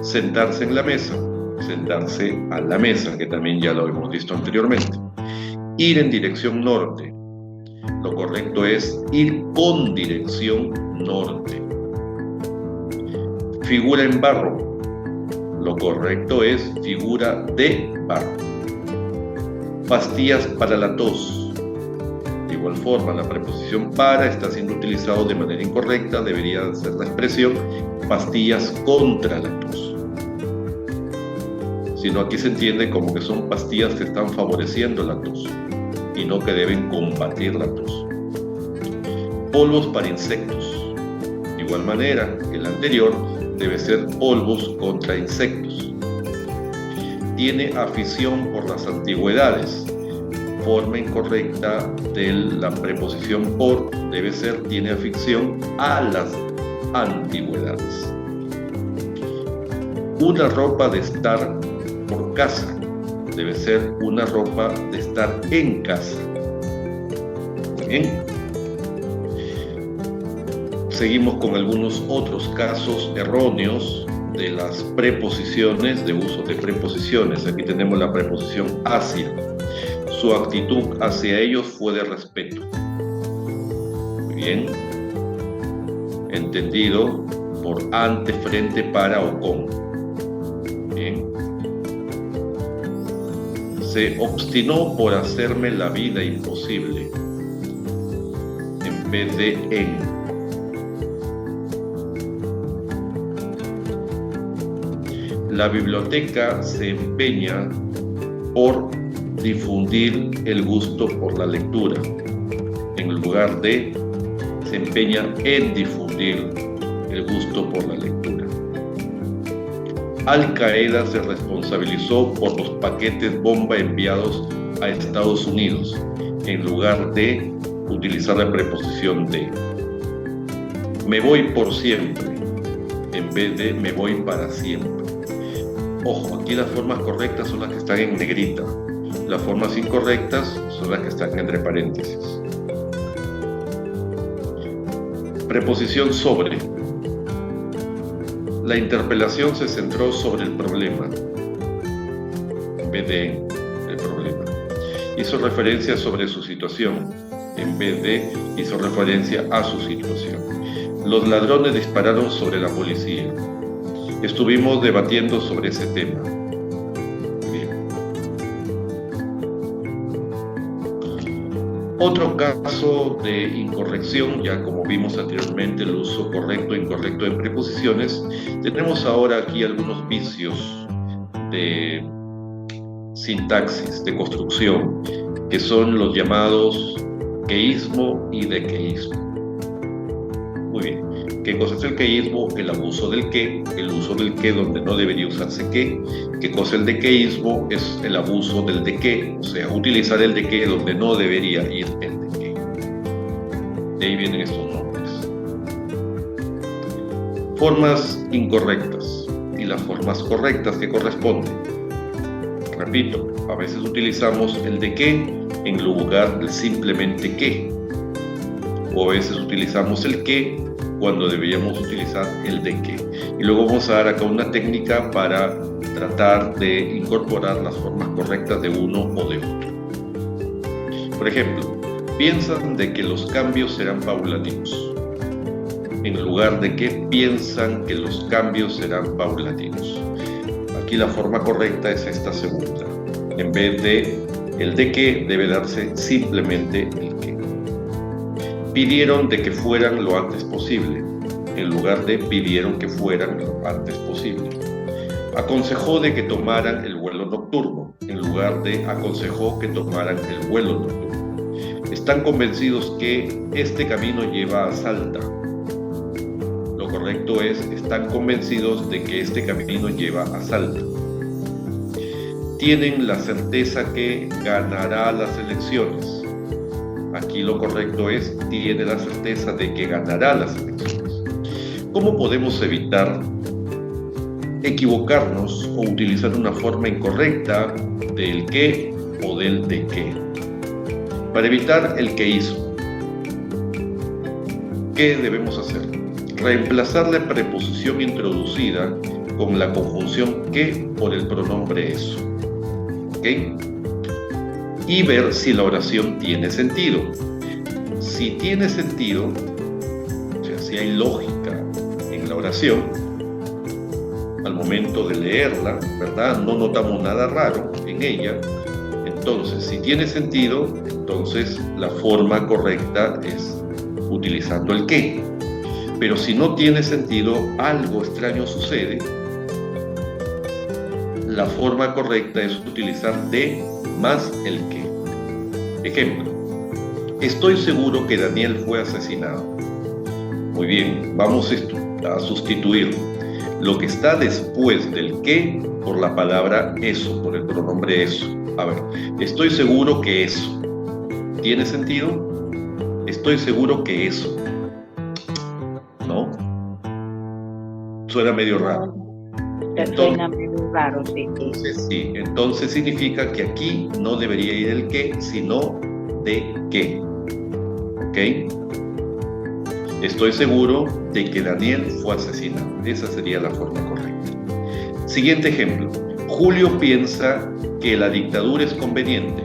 B: Sentarse en la mesa. Sentarse a la mesa, que también ya lo hemos visto anteriormente. Ir en dirección norte. Lo correcto es ir con dirección norte. Figura en barro. Lo correcto es figura de barro. Pastillas para la tos. De igual forma, la preposición para está siendo utilizado de manera incorrecta. Debería ser la expresión pastillas contra la tos. Sino aquí se entiende como que son pastillas que están favoreciendo la tos y no que deben combatir la tos. Polvos para insectos. De igual manera que el anterior, debe ser polvos contra insectos. Tiene afición por las antigüedades. Forma incorrecta de la preposición por debe ser tiene afición a las antigüedades. Una ropa de estar por casa. Debe ser una ropa de estar en casa. Bien. Seguimos con algunos otros casos erróneos de las preposiciones, de uso de preposiciones. Aquí tenemos la preposición hacia. Su actitud hacia ellos fue de respeto. Muy bien. Entendido por ante, frente, para o con. Bien. Se obstinó por hacerme la vida imposible. En vez de en. La biblioteca se empeña por difundir el gusto por la lectura. En lugar de, se empeña en difundir el gusto por la lectura. Al Qaeda se responsabilizó por los paquetes bomba enviados a Estados Unidos, en lugar de utilizar la preposición de. Me voy por siempre, en vez de me voy para siempre. Ojo, aquí las formas correctas son las que están en negrita. Las formas incorrectas son las que están entre paréntesis. Preposición sobre. La interpelación se centró sobre el problema, en vez de en el problema. Hizo referencia sobre su situación, en vez de hizo referencia a su situación. Los ladrones dispararon sobre la policía. Estuvimos debatiendo sobre ese tema. Bien. Otro caso de incorrección, ya como vimos anteriormente el uso correcto e incorrecto de preposiciones, tenemos ahora aquí algunos vicios de sintaxis, de construcción, que son los llamados queísmo y dequeísmo. Muy bien. ¿Qué cosa es el queísmo? El abuso del que, el uso del que donde no debería usarse que. ¿Qué cosa es el dequeísmo? Es el abuso del de que, o sea, utilizar el de que donde no debería ir el de que. De ahí vienen estos nombres. Formas incorrectas y las formas correctas que corresponden. Repito, a veces utilizamos el de que en lugar del simplemente que. O a veces utilizamos el que cuando deberíamos utilizar el de que. Y luego vamos a dar acá una técnica para tratar de incorporar las formas correctas de uno o de otro. Por ejemplo, piensan de que los cambios serán paulativos. en lugar de que piensan que los cambios serán paulatinos. Aquí la forma correcta es esta segunda. En vez de el de qué, debe darse simplemente el qué. Pidieron de que fueran lo antes posible, en lugar de pidieron que fueran lo antes posible. Aconsejó de que tomaran el vuelo nocturno, en lugar de aconsejó que tomaran el vuelo nocturno. Están convencidos que este camino lleva a Salta. Lo correcto es, están convencidos de que este camino lleva a Salta. Tienen la certeza que ganará las elecciones. Aquí lo correcto es, tiene la certeza de que ganará las elecciones. ¿Cómo podemos evitar equivocarnos o utilizar una forma incorrecta del qué o del de qué? Para evitar el que hizo, ¿qué debemos hacer? Reemplazar la preposición introducida con la conjunción que por el pronombre eso. ¿Ok? Y ver si la oración tiene sentido. Si tiene sentido, o sea, si hay lógica en la oración, al momento de leerla, ¿verdad? No notamos nada raro en ella. Entonces, si tiene sentido, entonces la forma correcta es utilizando el qué. Pero si no tiene sentido, algo extraño sucede, la forma correcta es utilizar de más el qué. Ejemplo, estoy seguro que Daniel fue asesinado. Muy bien, vamos a sustituir lo que está después del qué por la palabra eso, por el pronombre eso. A ver, estoy seguro que eso. ¿Tiene sentido? Estoy seguro que eso. ¿No? Suena medio raro.
D: Suena medio raro, sí.
B: Sí, entonces significa que aquí no debería ir el qué, sino de qué. ¿Ok? Estoy seguro de que Daniel fue asesinado. Esa sería la forma correcta. Siguiente ejemplo. Julio piensa que la dictadura es conveniente.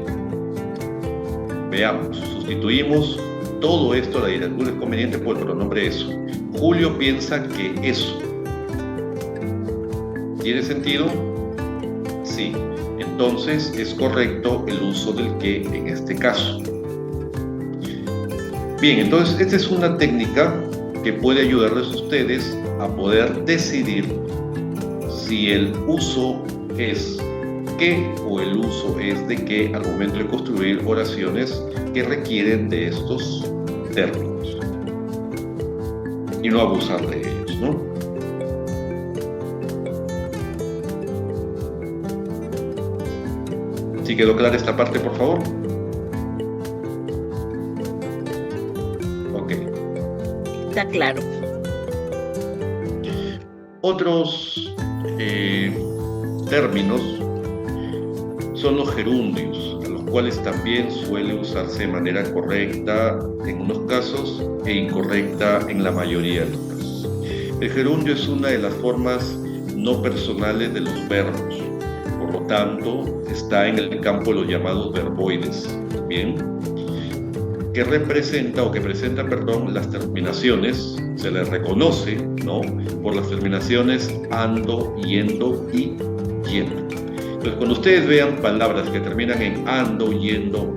B: Veamos, sustituimos todo esto, la dictadura es conveniente, por el pronombre eso. Julio piensa que eso. ¿Tiene sentido? Sí. Entonces es correcto el uso del que en este caso. Bien, entonces esta es una técnica que puede ayudarles a ustedes a poder decidir si el uso es qué o el uso es de qué al momento de construir oraciones que requieren de estos términos y no abusar de ellos, ¿no? ¿Sí quedó clara esta parte, por favor? Ok.
E: Está claro.
B: Otros términos son los gerundios, a los cuales también suele usarse de manera correcta en unos casos e incorrecta en la mayoría de los casos. El gerundio es una de las formas no personales de los verbos, por lo tanto está en el campo de los llamados verboides, ¿bien? Que presenta las terminaciones, se les reconoce, ¿no? Por las terminaciones ando, yendo y yendo. Entonces, cuando ustedes vean palabras que terminan en ando, yendo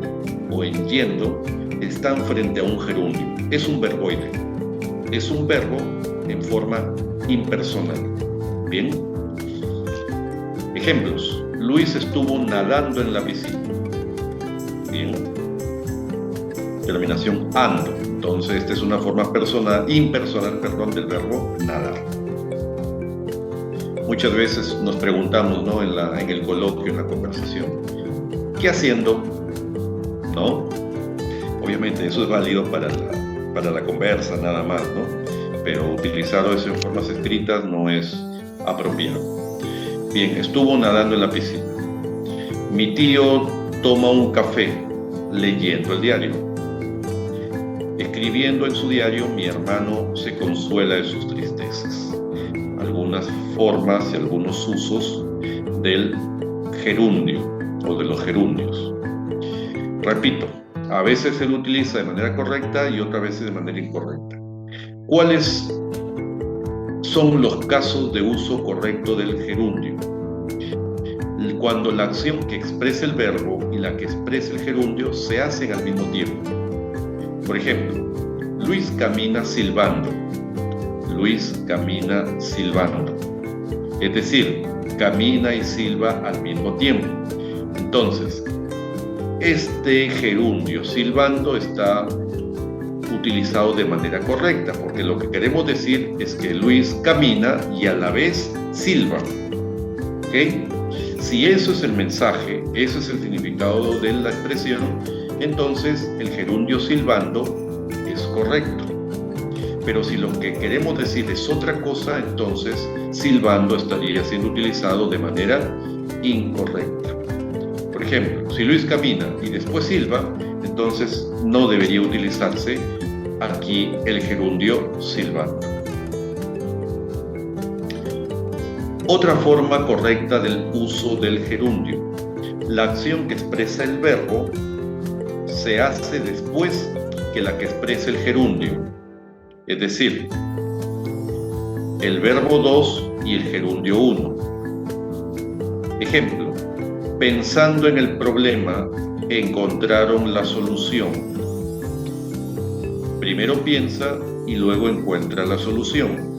B: o en yendo, están frente a un gerundio. Es un verboide. Es un verbo en forma impersonal. ¿Bien? Ejemplos. Luis estuvo nadando en la piscina. Bien. Terminación ando. Entonces, esta es una forma impersonal del verbo nadar. Muchas veces nos preguntamos, ¿no? en el coloquio, en la conversación, ¿qué haciendo? ¿No? Obviamente eso es válido para la conversa nada más, ¿no? Pero utilizar eso en formas escritas no es apropiado. Bien, estuvo nadando en la piscina. Mi tío toma un café leyendo el diario. Escribiendo en su diario, mi hermano se consuela de sus tristezas. Algunas formas y algunos usos del gerundio o de los gerundios. Repito, a veces se lo utiliza de manera correcta y otras veces de manera incorrecta. ¿Cuáles son los casos de uso correcto del gerundio? Cuando la acción que expresa el verbo y la que expresa el gerundio se hacen al mismo tiempo. Por ejemplo, Luis camina silbando. Luis camina silbando. Es decir, camina y silba al mismo tiempo. Entonces, este gerundio silbando está utilizado de manera correcta, porque lo que queremos decir es que Luis camina y a la vez silba. ¿Ok? Si eso es el mensaje, eso es el significado de la expresión, entonces el gerundio silbando es correcto. Pero si lo que queremos decir es otra cosa, entonces silbando estaría siendo utilizado de manera incorrecta. Por ejemplo, si Luis camina y después silba, entonces no debería utilizarse aquí el gerundio silbando. Otra forma correcta del uso del gerundio. La acción que expresa el verbo se hace después que la que expresa el gerundio. Es decir, el verbo 2 y el gerundio 1. Ejemplo, pensando en el problema, encontraron la solución. Primero piensa y luego encuentra la solución.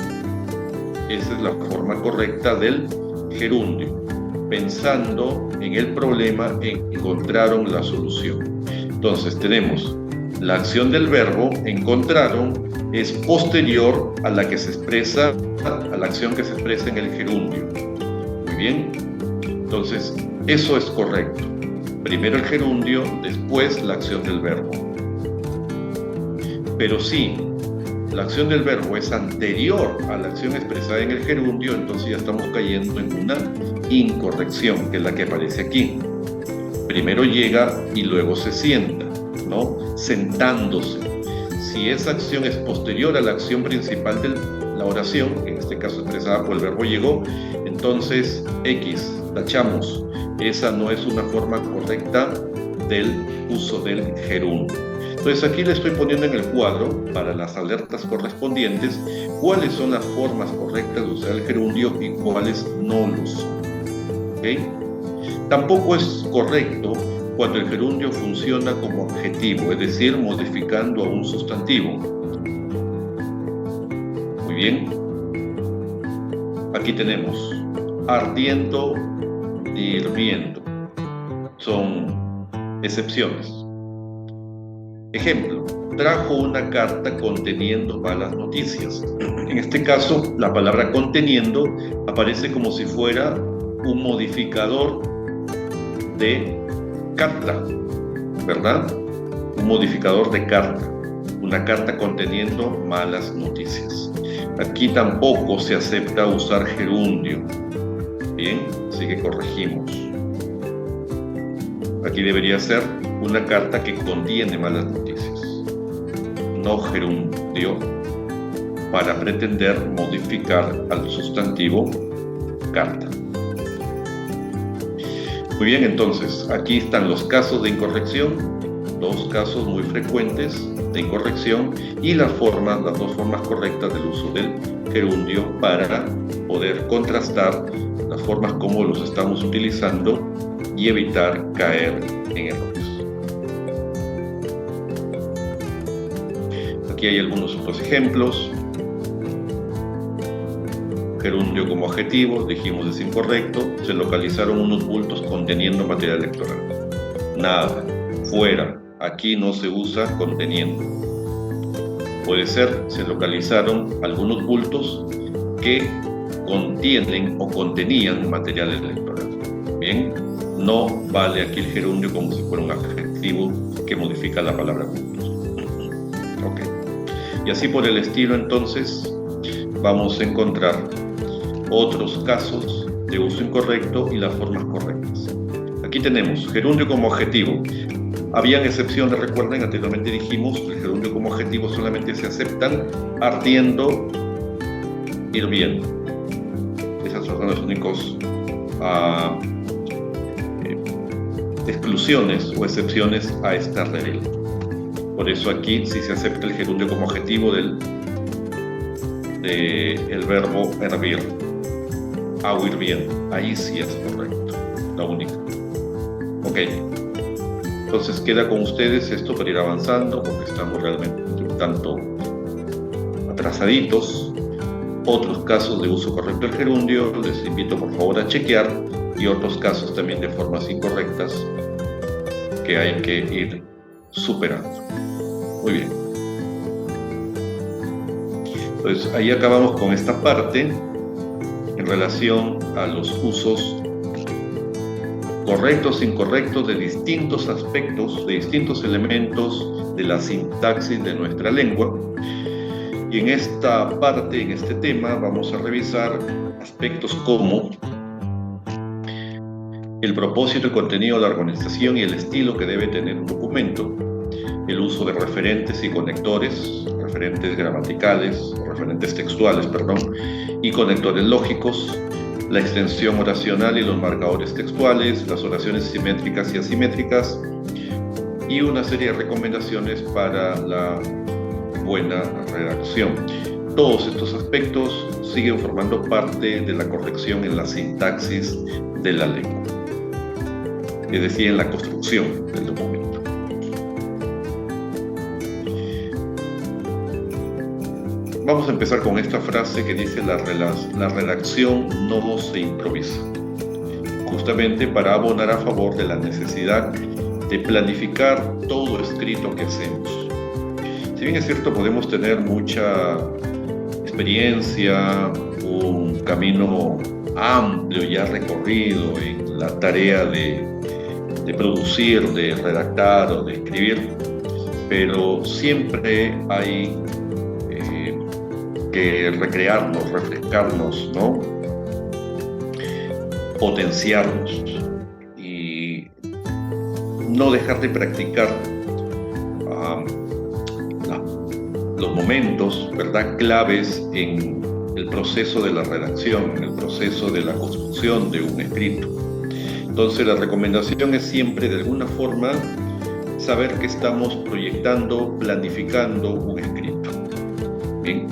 B: Esa es la forma correcta del gerundio. Pensando en el problema, encontraron la solución. Entonces tenemos la acción del verbo, encontraron, es posterior a la que se expresa, a la acción que se expresa en el gerundio. Muy bien. Entonces, eso es correcto. Primero el gerundio, después la acción del verbo. Pero si la acción del verbo es anterior a la acción expresada en el gerundio, entonces ya estamos cayendo en una incorrección, que es la que aparece aquí. Primero llega y luego se sienta, ¿no? Sentándose. Si esa acción es posterior a la acción principal de la oración, en este caso expresada por el verbo llegó, entonces X, tachamos. Esa no es una forma correcta del uso del gerundio. Entonces aquí le estoy poniendo en el cuadro, para las alertas correspondientes, cuáles son las formas correctas de usar el gerundio y cuáles no lo son. ¿Okay? Tampoco es correcto cuando el gerundio funciona como adjetivo, es decir, modificando a un sustantivo. Muy bien. Aquí tenemos ardiendo y hirviendo. Son excepciones. Ejemplo, trajo una carta conteniendo malas noticias. En este caso, la palabra conteniendo aparece como si fuera un modificador de carta, ¿verdad? Un modificador de carta. Una carta conteniendo malas noticias. Aquí tampoco se acepta usar gerundio. Bien, así que corregimos. Aquí debería ser una carta que contiene malas noticias, no gerundio, para pretender modificar al sustantivo carta. Muy bien, entonces, aquí están los casos de incorrección, dos casos muy frecuentes de incorrección y las dos formas correctas del uso del gerundio para poder contrastar las formas como los estamos utilizando y evitar caer en errores. Aquí hay algunos otros ejemplos. Gerundio como adjetivo, dijimos es incorrecto. Se localizaron unos bultos conteniendo material electoral. Nada, fuera, aquí no se usa conteniendo. Puede ser, se localizaron algunos bultos que contienen o contenían material electoral. Bien, no vale aquí el gerundio como si fuera un adjetivo que modifica la palabra bultos. Ok. Y así por el estilo, entonces, vamos a encontrar otros casos de uso incorrecto y las formas correctas. Aquí tenemos gerundio como adjetivo. Habían excepciones, recuerden, anteriormente dijimos que el gerundio como adjetivo solamente se aceptan ardiendo, hirviendo. Esas son los únicos exclusiones o excepciones a esta regla. Por eso aquí sí se acepta el gerundio como adjetivo del del verbo hervir, agua hirviendo. Ahí sí es correcto, la única. Ok, entonces queda con ustedes esto para ir avanzando, porque estamos realmente un tanto atrasaditos. Otros casos de uso correcto del gerundio les invito por favor a chequear, y otros casos también de formas incorrectas que hay que ir superando. Muy bien. Entonces ahí acabamos con esta parte en relación a los usos correctos e incorrectos de distintos aspectos, de distintos elementos de la sintaxis de nuestra lengua. Y en esta parte, en este tema, vamos a revisar aspectos como el propósito y contenido de la organización y el estilo que debe tener un documento, el uso de referentes y conectores, referentes gramaticales, referentes textuales, y conectores lógicos, la extensión oracional y los marcadores textuales, las oraciones simétricas y asimétricas, y una serie de recomendaciones para la buena redacción. Todos estos aspectos siguen formando parte de la corrección en la sintaxis de la lengua, es decir, en la construcción del documento. Vamos a empezar con esta frase que dice: la redacción no se improvisa, justamente para abonar a favor de la necesidad de planificar todo escrito que hacemos. Si bien es cierto, podemos tener mucha experiencia, un camino amplio ya recorrido en la tarea de producir, de redactar o de escribir, pero siempre hay que recrearnos, refrescarnos, ¿no? Potenciarnos y no dejar de practicar los momentos, ¿verdad?, claves en el proceso de la redacción, en el proceso de la construcción de un escrito. Entonces la recomendación es siempre, de alguna forma, saber que estamos proyectando, planificando un escrito. Bien.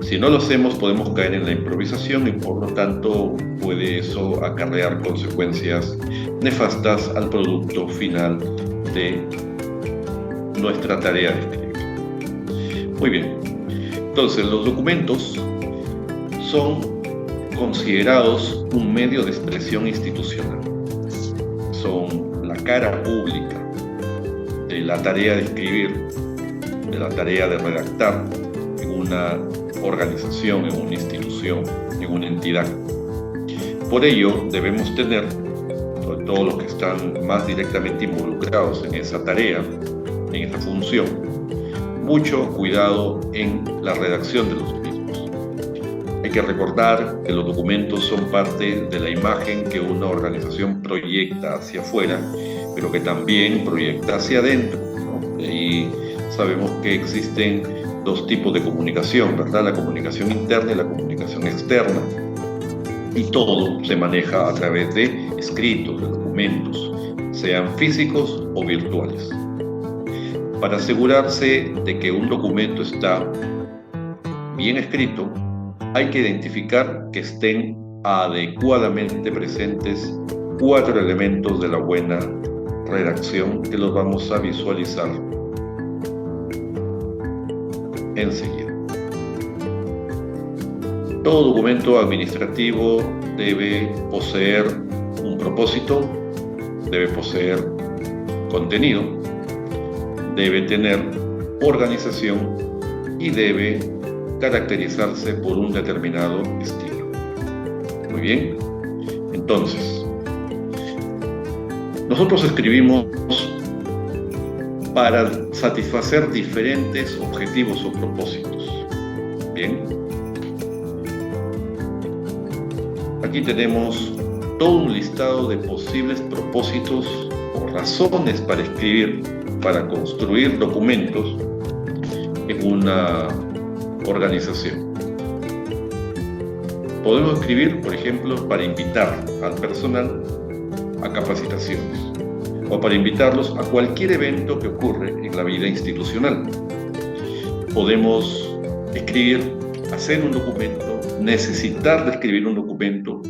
B: Si no lo hacemos, podemos caer en la improvisación y por lo tanto puede eso acarrear consecuencias nefastas al producto final de nuestra tarea de escribir. Muy bien, entonces los documentos son considerados un medio de expresión institucional. Son la cara pública de la tarea de escribir, de la tarea de redactar en una organización, en una institución, en una entidad. Por ello debemos tener, sobre todo los que están más directamente involucrados en esa tarea, en esa función, mucho cuidado en la redacción de los mismos. Hay que recordar que los documentos son parte de la imagen que una organización proyecta hacia afuera, pero que también proyecta hacia adentro, ¿no? Y sabemos que existen dos tipos de comunicación, ¿verdad? La comunicación interna y la comunicación externa. Y todo se maneja a través de escritos, de documentos, sean físicos o virtuales. Para asegurarse de que un documento está bien escrito, hay que identificar que estén adecuadamente presentes 4 elementos de la buena redacción que los vamos a visualizar enseguida. Todo documento administrativo debe poseer un propósito, debe poseer contenido, debe tener organización y debe caracterizarse por un determinado estilo. Muy bien, entonces, nosotros escribimos para satisfacer diferentes objetivos o propósitos. Bien, aquí tenemos todo un listado de posibles propósitos o razones para escribir, para construir documentos en una organización. Podemos escribir, por ejemplo, para invitar al personal a capacitaciones o para invitarlos a cualquier evento que ocurre en la vida institucional. Podemos escribir hacer un documento, necesitar de escribir un documento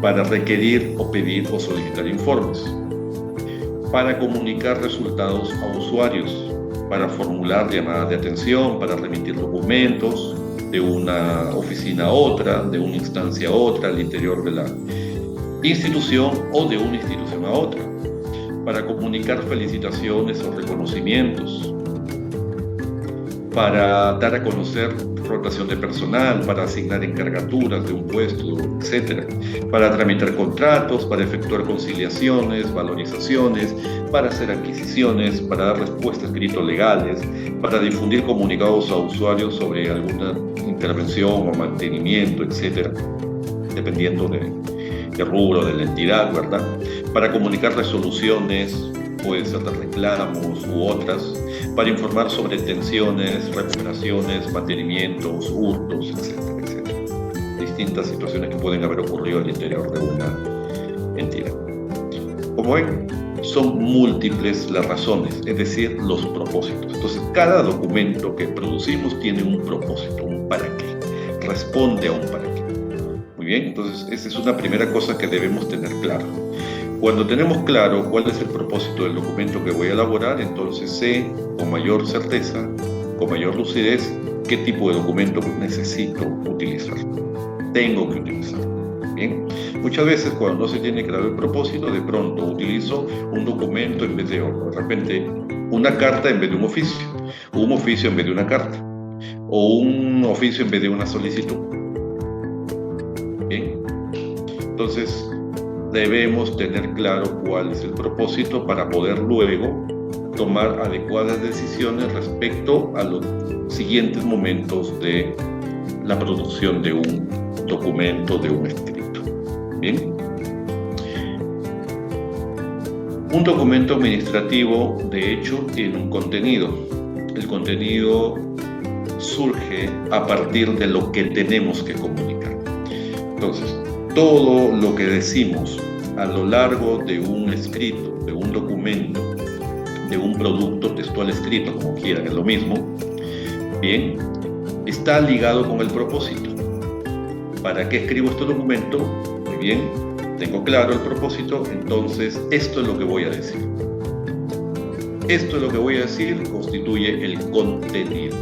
B: para requerir o pedir o solicitar informes, para comunicar resultados a usuarios, para formular llamadas de atención, para remitir documentos de una oficina a otra, de una instancia a otra, al interior de la institución o de una institución a otra, para comunicar felicitaciones o reconocimientos, para dar a conocer rotación de personal, para asignar encargaturas de un puesto, etc. Para tramitar contratos, para efectuar conciliaciones, valorizaciones, para hacer adquisiciones, para dar respuestas escritos legales, para difundir comunicados a usuarios sobre alguna intervención o mantenimiento, etc. Dependiendo del rubro de la entidad, ¿verdad? Para comunicar resoluciones, puede ser de reclamos u otras, para informar sobre detenciones, recuperaciones, mantenimientos, hurtos, etcétera, etcétera. Distintas situaciones que pueden haber ocurrido al interior de una entidad. Como ven, son múltiples las razones, es decir, los propósitos. Entonces, cada documento que producimos tiene un propósito, un para qué, responde a un para qué. Muy bien, entonces esa es una primera cosa que debemos tener claro. Cuando tenemos claro cuál es el propósito del documento que voy a elaborar, entonces sé con mayor certeza, con mayor lucidez, qué tipo de documento necesito utilizar, tengo que utilizar. Bien, muchas veces cuando no se tiene claro el propósito, de pronto utilizo un documento en vez de otro, de repente una carta en vez de un oficio en vez de una carta, o un oficio en vez de una solicitud. Bien, entonces debemos tener claro cuál es el propósito para poder luego tomar adecuadas decisiones respecto a los siguientes momentos de la producción de un documento, de un escrito. Bien. Un documento administrativo, de hecho, tiene un contenido. El contenido surge a partir de lo que tenemos que comunicar. Entonces, todo lo que decimos a lo largo de un escrito, de un documento, de un producto textual escrito, como quieran, es lo mismo, bien, está ligado con el propósito. ¿Para qué escribo este documento? Muy bien, tengo claro el propósito, entonces esto es lo que voy a decir. Esto es lo que voy a decir, constituye el contenido.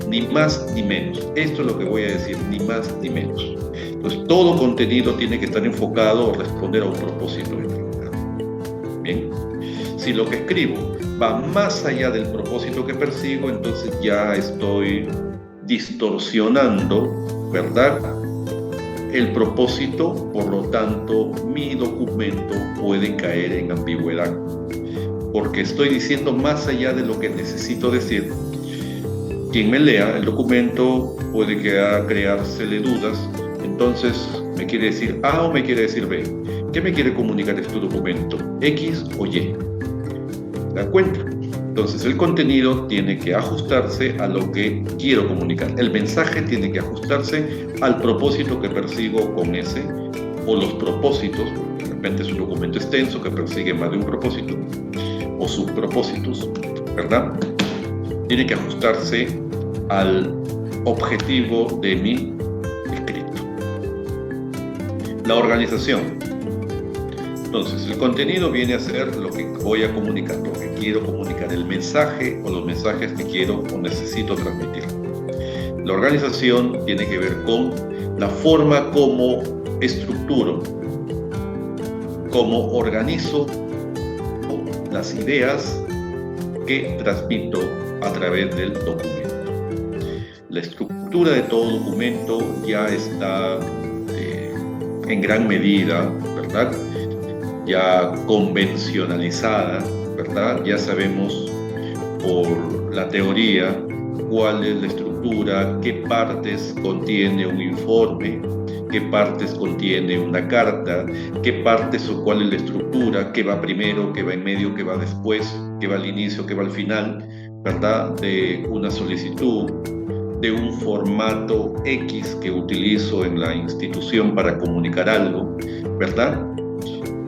B: Ni más ni menos. Esto es lo que voy a decir, ni más ni menos. Entonces, todo contenido tiene que estar enfocado o responder a un propósito determinado. Bien. Si lo que escribo va más allá del propósito que persigo, entonces ya estoy distorsionando, ¿verdad?, el propósito, por lo tanto, mi documento puede caer en ambigüedad, porque estoy diciendo más allá de lo que necesito decir. Quien me lea el documento puede creársele dudas. Entonces, ¿me quiere decir A o me quiere decir B? ¿Qué me quiere comunicar este documento? ¿X o Y? ¿Se dan cuenta? Entonces, el contenido tiene que ajustarse a lo que quiero comunicar. El mensaje tiene que ajustarse al propósito que persigo con ese, o los propósitos, porque de repente es un documento extenso que persigue más de un propósito, o subpropósitos, ¿verdad? Tiene que ajustarse al objetivo de mi escrito. La organización. Entonces, el contenido viene a ser lo que voy a comunicar, lo que quiero comunicar, el mensaje o los mensajes que quiero o necesito transmitir. La organización tiene que ver con la forma como estructuro, cómo organizo las ideas que transmito a través del documento. La estructura de todo documento ya está en gran medida, ¿verdad?, ya convencionalizada, ¿verdad? Ya sabemos por la teoría cuál es la estructura, qué partes contiene un informe, qué partes contiene una carta, qué partes o cuál es la estructura, qué va primero, qué va en medio, qué va después, qué va al inicio, qué va al final, ¿verdad?, de una solicitud, de un formato X que utilizo en la institución para comunicar algo, ¿verdad?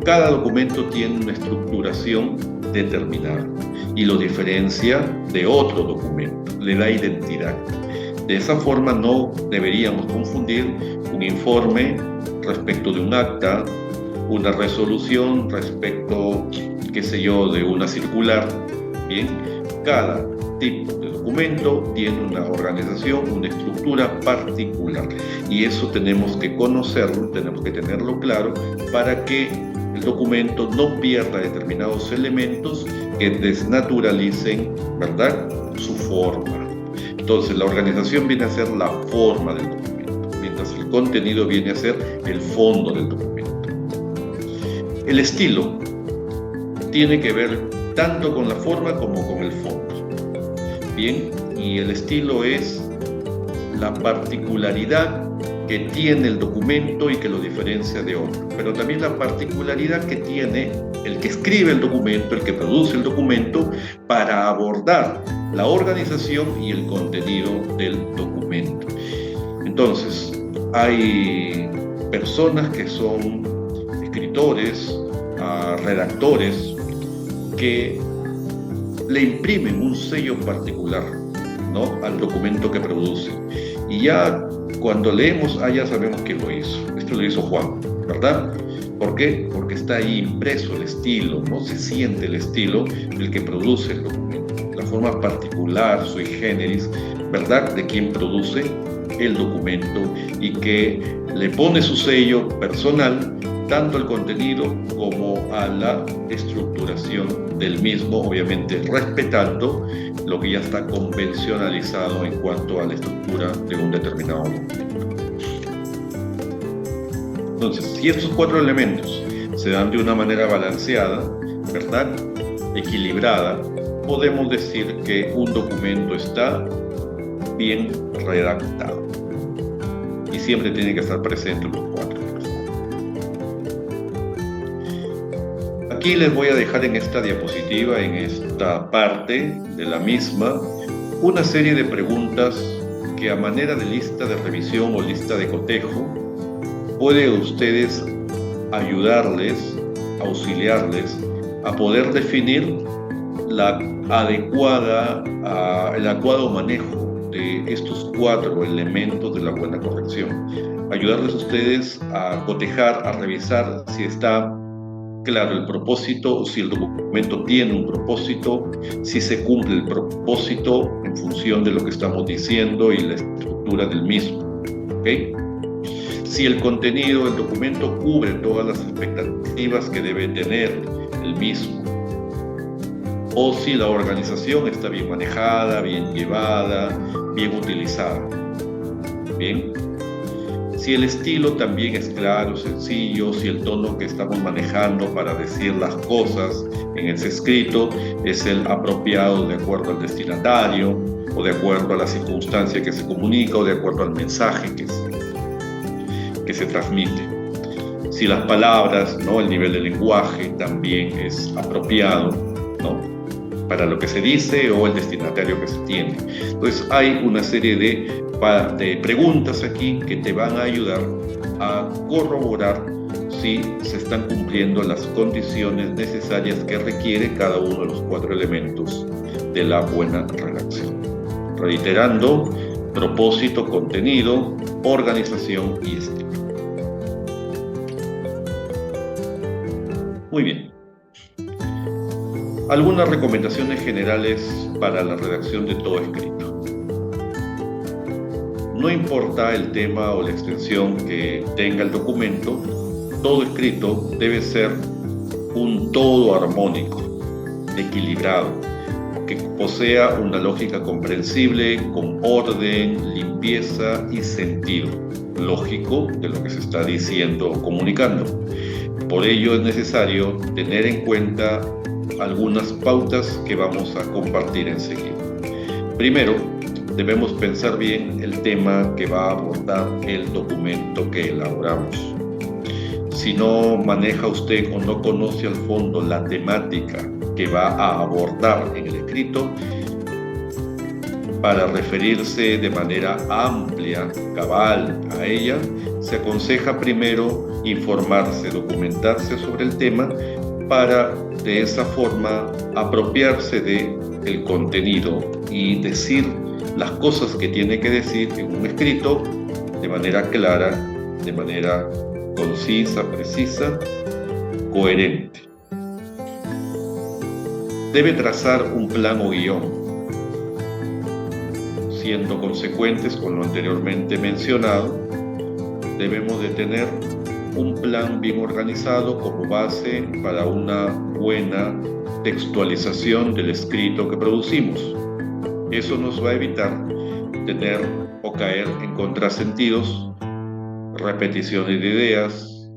B: Cada documento tiene una estructuración determinada y lo diferencia de otro documento, le da identidad. De esa forma no deberíamos confundir un informe respecto de un acta, una resolución respecto, qué sé yo, de una circular. Bien, cada tipo de documento tiene una organización, una estructura particular, y eso tenemos que conocerlo, tenemos que tenerlo claro para que el documento no pierda determinados elementos que desnaturalicen, ¿verdad?, su forma. Entonces, la organización viene a ser la forma del documento, mientras el contenido viene a ser el fondo del documento. El estilo tiene que ver tanto con la forma como con el fondo. Bien, y el estilo es la particularidad que tiene el documento y que lo diferencia de otro, pero también la particularidad que tiene el que escribe el documento, el que produce el documento, para abordar la organización y el contenido del documento. Entonces, hay personas que son escritores, redactores, que le imprimen un sello particular, ¿no?, al documento que produce. Y ya cuando leemos, ya sabemos quién lo hizo. Esto lo hizo Juan, ¿verdad? ¿Por qué? Porque está ahí impreso el estilo, ¿no? Se siente el estilo del que produce el documento, la forma particular, sui generis, ¿verdad?, de quien produce el documento y que le pone su sello personal tanto al contenido como a la estructuración del mismo, obviamente respetando lo que ya está convencionalizado en cuanto a la estructura de un determinado documento. Entonces, si estos 4 elementos se dan de una manera balanceada, ¿verdad?, equilibrada, podemos decir que un documento está bien redactado. Y siempre tienen que estar presentes los 4. Aquí les voy a dejar en esta diapositiva, en esta parte de la misma, una serie de preguntas que a manera de lista de revisión o lista de cotejo puede a ustedes ayudarles, auxiliarles a poder definir el adecuado manejo de estos 4 elementos de la buena corrección. Ayudarles a ustedes a cotejar, a revisar si está claro el propósito, si el documento tiene un propósito, si se cumple el propósito en función de lo que estamos diciendo y la estructura del mismo, ¿okay? Si el contenido del documento cubre todas las expectativas que debe tener el mismo, o si la organización está bien manejada, bien llevada, bien utilizada. Bien. Si el estilo también es claro, sencillo, si el tono que estamos manejando para decir las cosas en ese escrito es el apropiado de acuerdo al destinatario, o de acuerdo a la circunstancia que se comunica, o de acuerdo al mensaje que se transmite. Si las palabras, ¿no?, el nivel de lenguaje también es apropiado, ¿no?, para lo que se dice o el destinatario que se tiene. Entonces hay una serie de preguntas aquí que te van a ayudar a corroborar si se están cumpliendo las condiciones necesarias que requiere cada uno de los 4 elementos de la buena redacción. Reiterando: propósito, contenido, organización y estilo. Muy bien. Algunas recomendaciones generales para la redacción de todo escrito. No importa el tema o la extensión que tenga el documento, todo escrito debe ser un todo armónico, equilibrado, que posea una lógica comprensible, con orden, limpieza y sentido lógico de lo que se está diciendo o comunicando. Por ello es necesario tener en cuenta algunas pautas que vamos a compartir enseguida. Primero, debemos pensar bien el tema que va a abordar el documento que elaboramos. Si no maneja usted o no conoce al fondo la temática que va a abordar en el escrito, para referirse de manera amplia, cabal a ella, se aconseja primero informarse, documentarse sobre el tema para de esa forma apropiarse del contenido y decir las cosas que tiene que decir en un escrito de manera clara, de manera concisa, precisa, coherente. Debe trazar un plan o guión, siendo consecuentes con lo anteriormente mencionado. Debemos de tener un plan bien organizado como base para una buena textualización del escrito que producimos. Eso nos va a evitar tener o caer en contrasentidos, repeticiones de ideas,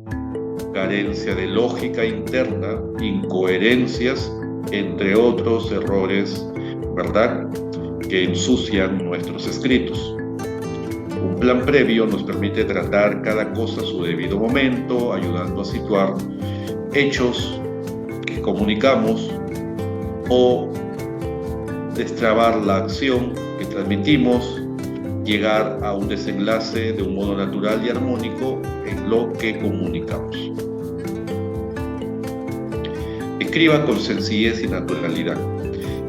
B: carencia de lógica interna, incoherencias, entre otros errores, ¿verdad?, que ensucian nuestros escritos. Un plan previo nos permite tratar cada cosa a su debido momento, ayudando a situar hechos que comunicamos o destrabar la acción que transmitimos, llegar a un desenlace de un modo natural y armónico en lo que comunicamos. Escriba con sencillez y naturalidad.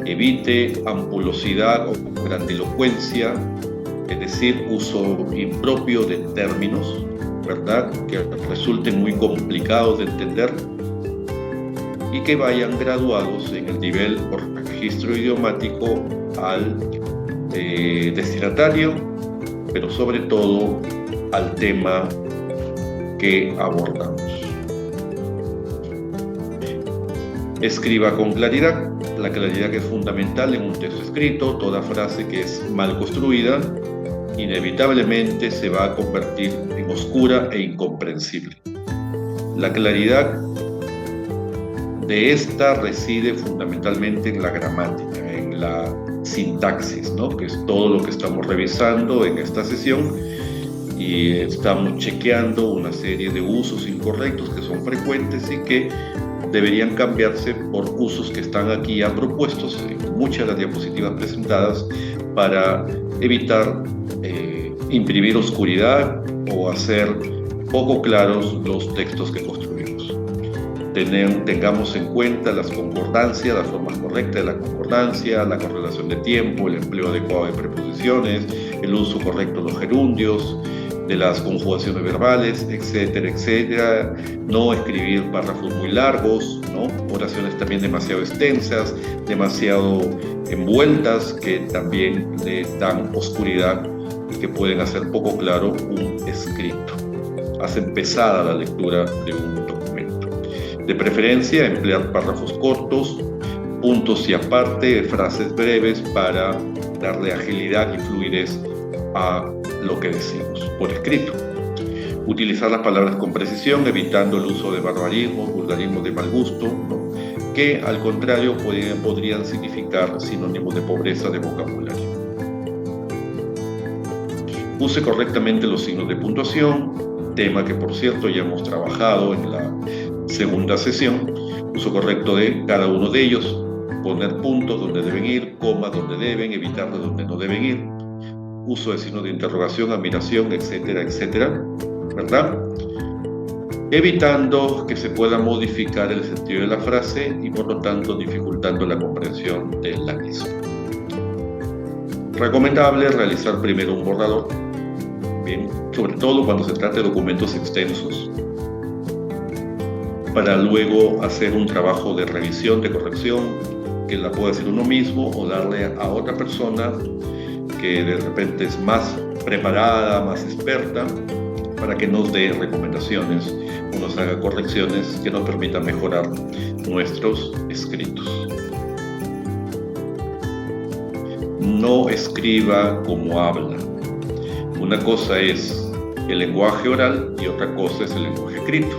B: Evite ampulosidad o grandilocuencia, es decir, uso impropio de términos, ¿verdad?, que resulten muy complicados de entender y que vayan graduados en el nivel por registro idiomático al destinatario, pero sobre todo al tema que abordamos. Escriba con claridad. La claridad que es fundamental en un texto escrito. Toda frase que es mal construida inevitablemente se va a convertir en oscura e incomprensible. La claridad de esta reside fundamentalmente en la gramática, en la sintaxis, ¿no?, que es todo lo que estamos revisando en esta sesión, y estamos chequeando una serie de usos incorrectos que son frecuentes y que deberían cambiarse por usos que están aquí ya propuestos en muchas de las diapositivas presentadas para evitar imprimir oscuridad o hacer poco claros los textos que construimos. Tengamos en cuenta las concordancias, la forma correcta de la concordancia, la correlación de tiempo, el empleo adecuado de preposiciones, el uso correcto de los gerundios, de las conjugaciones verbales, etcétera, etcétera. No escribir párrafos muy largos, ¿no?, oraciones también demasiado extensas, demasiado envueltas, que también le dan oscuridad y que pueden hacer poco claro un escrito. Hacen pesada la lectura de un documento. De preferencia, emplear párrafos cortos, puntos y aparte, frases breves para darle agilidad y fluidez a lo que decimos por escrito. Utilizar las palabras con precisión, evitando el uso de barbarismos, vulgarismos de mal gusto, ¿no?, que al contrario podrían significar sinónimos de pobreza de vocabulario. Use correctamente los signos de puntuación, tema que por cierto ya hemos trabajado en la segunda sesión. Uso correcto de cada uno de ellos, poner puntos donde deben ir, comas donde deben, evitar de donde no deben ir, uso de signos de interrogación, admiración, etcétera, etcétera, ¿verdad?, evitando que se pueda modificar el sentido de la frase y por lo tanto dificultando la comprensión de la misma. Recomendable realizar primero un borrador, bien, sobre todo cuando se trate de documentos extensos, para luego hacer un trabajo de revisión, de corrección, que la puede hacer uno mismo o darle a otra persona que de repente es más preparada, más experta, para que nos dé recomendaciones o nos haga correcciones que nos permitan mejorar nuestros escritos. No escriba como habla. Una cosa es el lenguaje oral y otra cosa es el lenguaje escrito.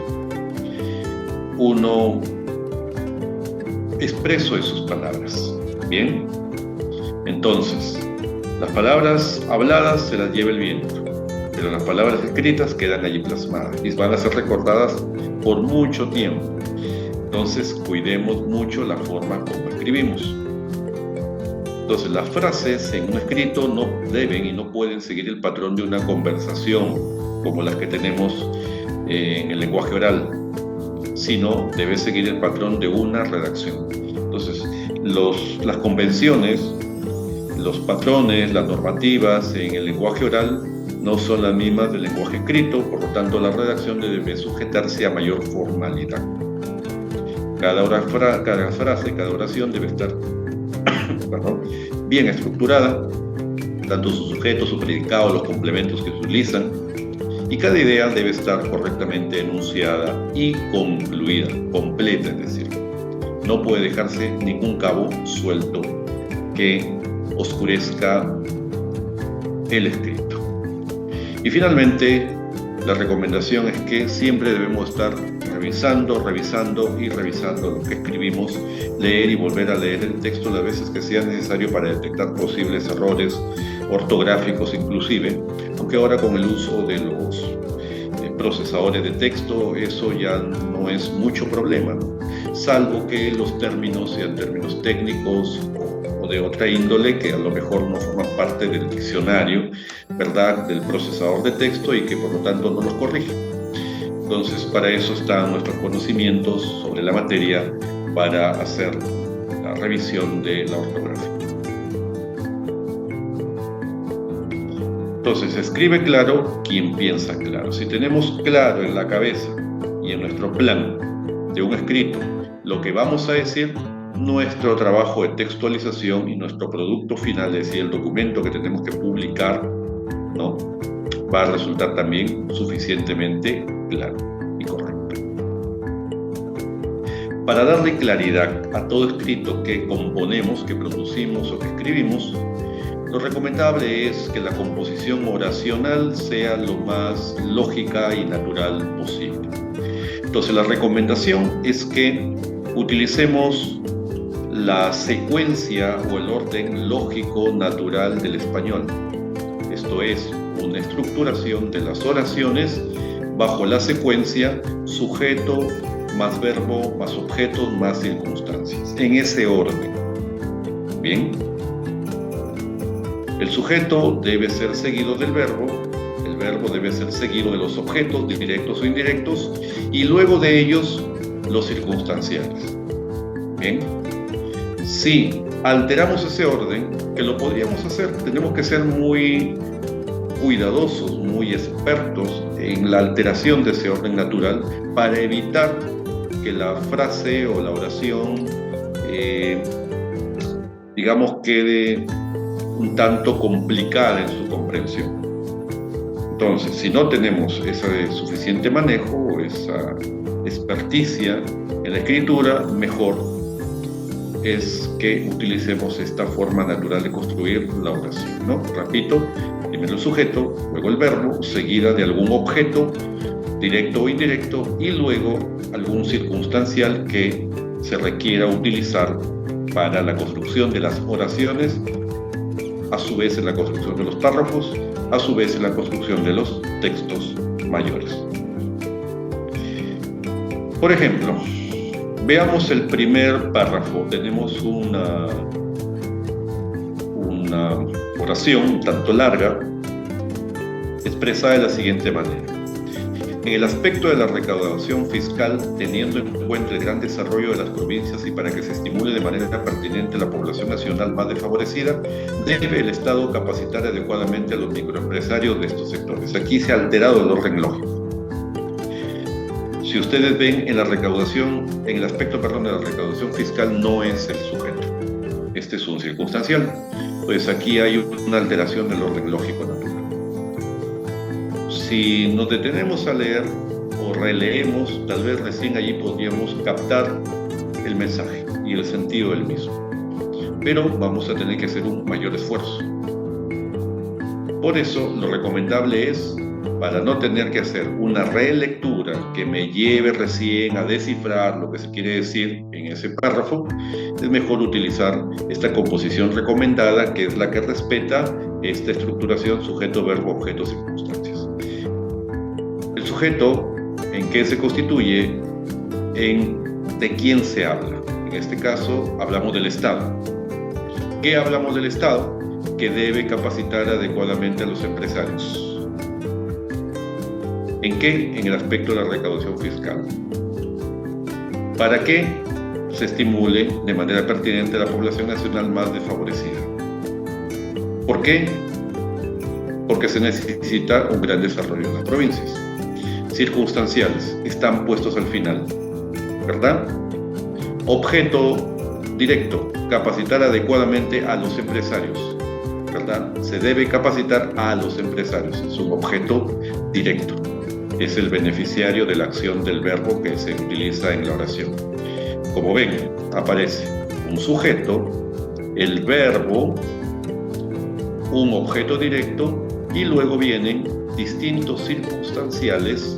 B: Uno expreso de sus palabras. Bien, entonces, las palabras habladas se las lleva el viento, pero las palabras escritas quedan allí plasmadas y van a ser recordadas por mucho tiempo. Entonces, cuidemos mucho la forma como escribimos. Entonces, las frases en un escrito no deben y no pueden seguir el patrón de una conversación como las que tenemos en el lenguaje oral, sino debe seguir el patrón de una redacción. Entonces, las convenciones Los patrones, las normativas en el lenguaje oral no son las mismas del lenguaje escrito, por lo tanto la redacción debe sujetarse a mayor formalidad. Cada frase, cada oración debe estar bien estructurada, tanto su sujeto, su predicado, los complementos que se utilizan, y cada idea debe estar correctamente enunciada y concluida, completa, es decir, no puede dejarse ningún cabo suelto que oscurezca el escrito. Y finalmente, la recomendación es que siempre debemos estar revisando lo que escribimos, leer y volver a leer el texto las veces que sea necesario para detectar posibles errores ortográficos inclusive, aunque ahora con el uso de los procesadores de texto eso ya no es mucho problema, ¿no? Salvo que los términos sean términos técnicos o de otra índole que a lo mejor no forman parte del diccionario, ¿verdad?, del procesador de texto y que por lo tanto no los corrige. Entonces, para eso están nuestros conocimientos sobre la materia para hacer la revisión de la ortografía. Entonces, escribe claro quien piensa claro. Si tenemos claro en la cabeza y en nuestro plan de un escrito lo que vamos a decir, nuestro trabajo de textualización y nuestro producto final, es decir, el documento que tenemos que publicar, ¿no?, va a resultar también suficientemente claro y correcto. Para darle claridad a todo escrito que componemos, que producimos o que escribimos, lo recomendable es que la composición oracional sea lo más lógica y natural posible. Entonces, la recomendación es que utilicemos la secuencia o el orden lógico natural del español. Esto es, una estructuración de las oraciones bajo la secuencia sujeto más verbo más objeto más circunstancias, en ese orden. Bien, el sujeto debe ser seguido del verbo, el verbo debe ser seguido de los objetos directos o indirectos y luego de ellos los circunstanciales. Bien, si alteramos ese orden, que lo podríamos hacer, tenemos que ser muy cuidadosos, muy expertos en la alteración de ese orden natural para evitar que la frase o la oración, digamos, quede un tanto complicada en su comprensión. Entonces, si no tenemos ese suficiente manejo o esa experticia en la escritura, mejor es que utilicemos esta forma natural de construir la oración, ¿no? Repito, primero el sujeto, luego el verbo, seguida de algún objeto, directo o indirecto, y luego algún circunstancial que se requiera utilizar para la construcción de las oraciones, a su vez en la construcción de los párrafos, a su vez en la construcción de los textos mayores. Por ejemplo, veamos el primer párrafo. Tenemos una oración un tanto larga, expresada de la siguiente manera. En el aspecto de la recaudación fiscal, teniendo en cuenta el gran desarrollo de las provincias y para que se estimule de manera pertinente la población nacional más desfavorecida, debe el Estado capacitar adecuadamente a los microempresarios de estos sectores. Aquí se ha alterado el orden lógico. Si ustedes ven en la recaudación, en el aspecto, de la recaudación fiscal no es el sujeto. Este es un circunstancial. Pues aquí hay una alteración del orden lógico natural. Si nos detenemos a leer o releemos, tal vez recién allí podríamos captar el mensaje y el sentido del mismo. Pero vamos a tener que hacer un mayor esfuerzo. Por eso, lo recomendable es, para no tener que hacer una relectura que me lleve recién a descifrar lo que se quiere decir en ese párrafo, es mejor utilizar esta composición recomendada, que es la que respeta esta estructuración sujeto, verbo, objeto, circunstancias. El sujeto, ¿en qué se constituye? De quién se habla. En este caso, hablamos del Estado. ¿Qué hablamos del Estado? Que debe capacitar adecuadamente a los empresarios. ¿En qué? En el aspecto de la recaudación fiscal. ¿Para que se estimule de manera pertinente a la población nacional más desfavorecida? ¿Por qué? Porque se necesita un gran desarrollo en las provincias. Circunstanciales, están puestos al final, ¿verdad? Objeto directo, capacitar adecuadamente a los empresarios, ¿verdad? Se debe capacitar a los empresarios, es un objeto directo. Es el beneficiario de la acción del verbo que se utiliza en la oración. Como ven, aparece un sujeto, el verbo, un objeto directo y luego vienen distintos circunstanciales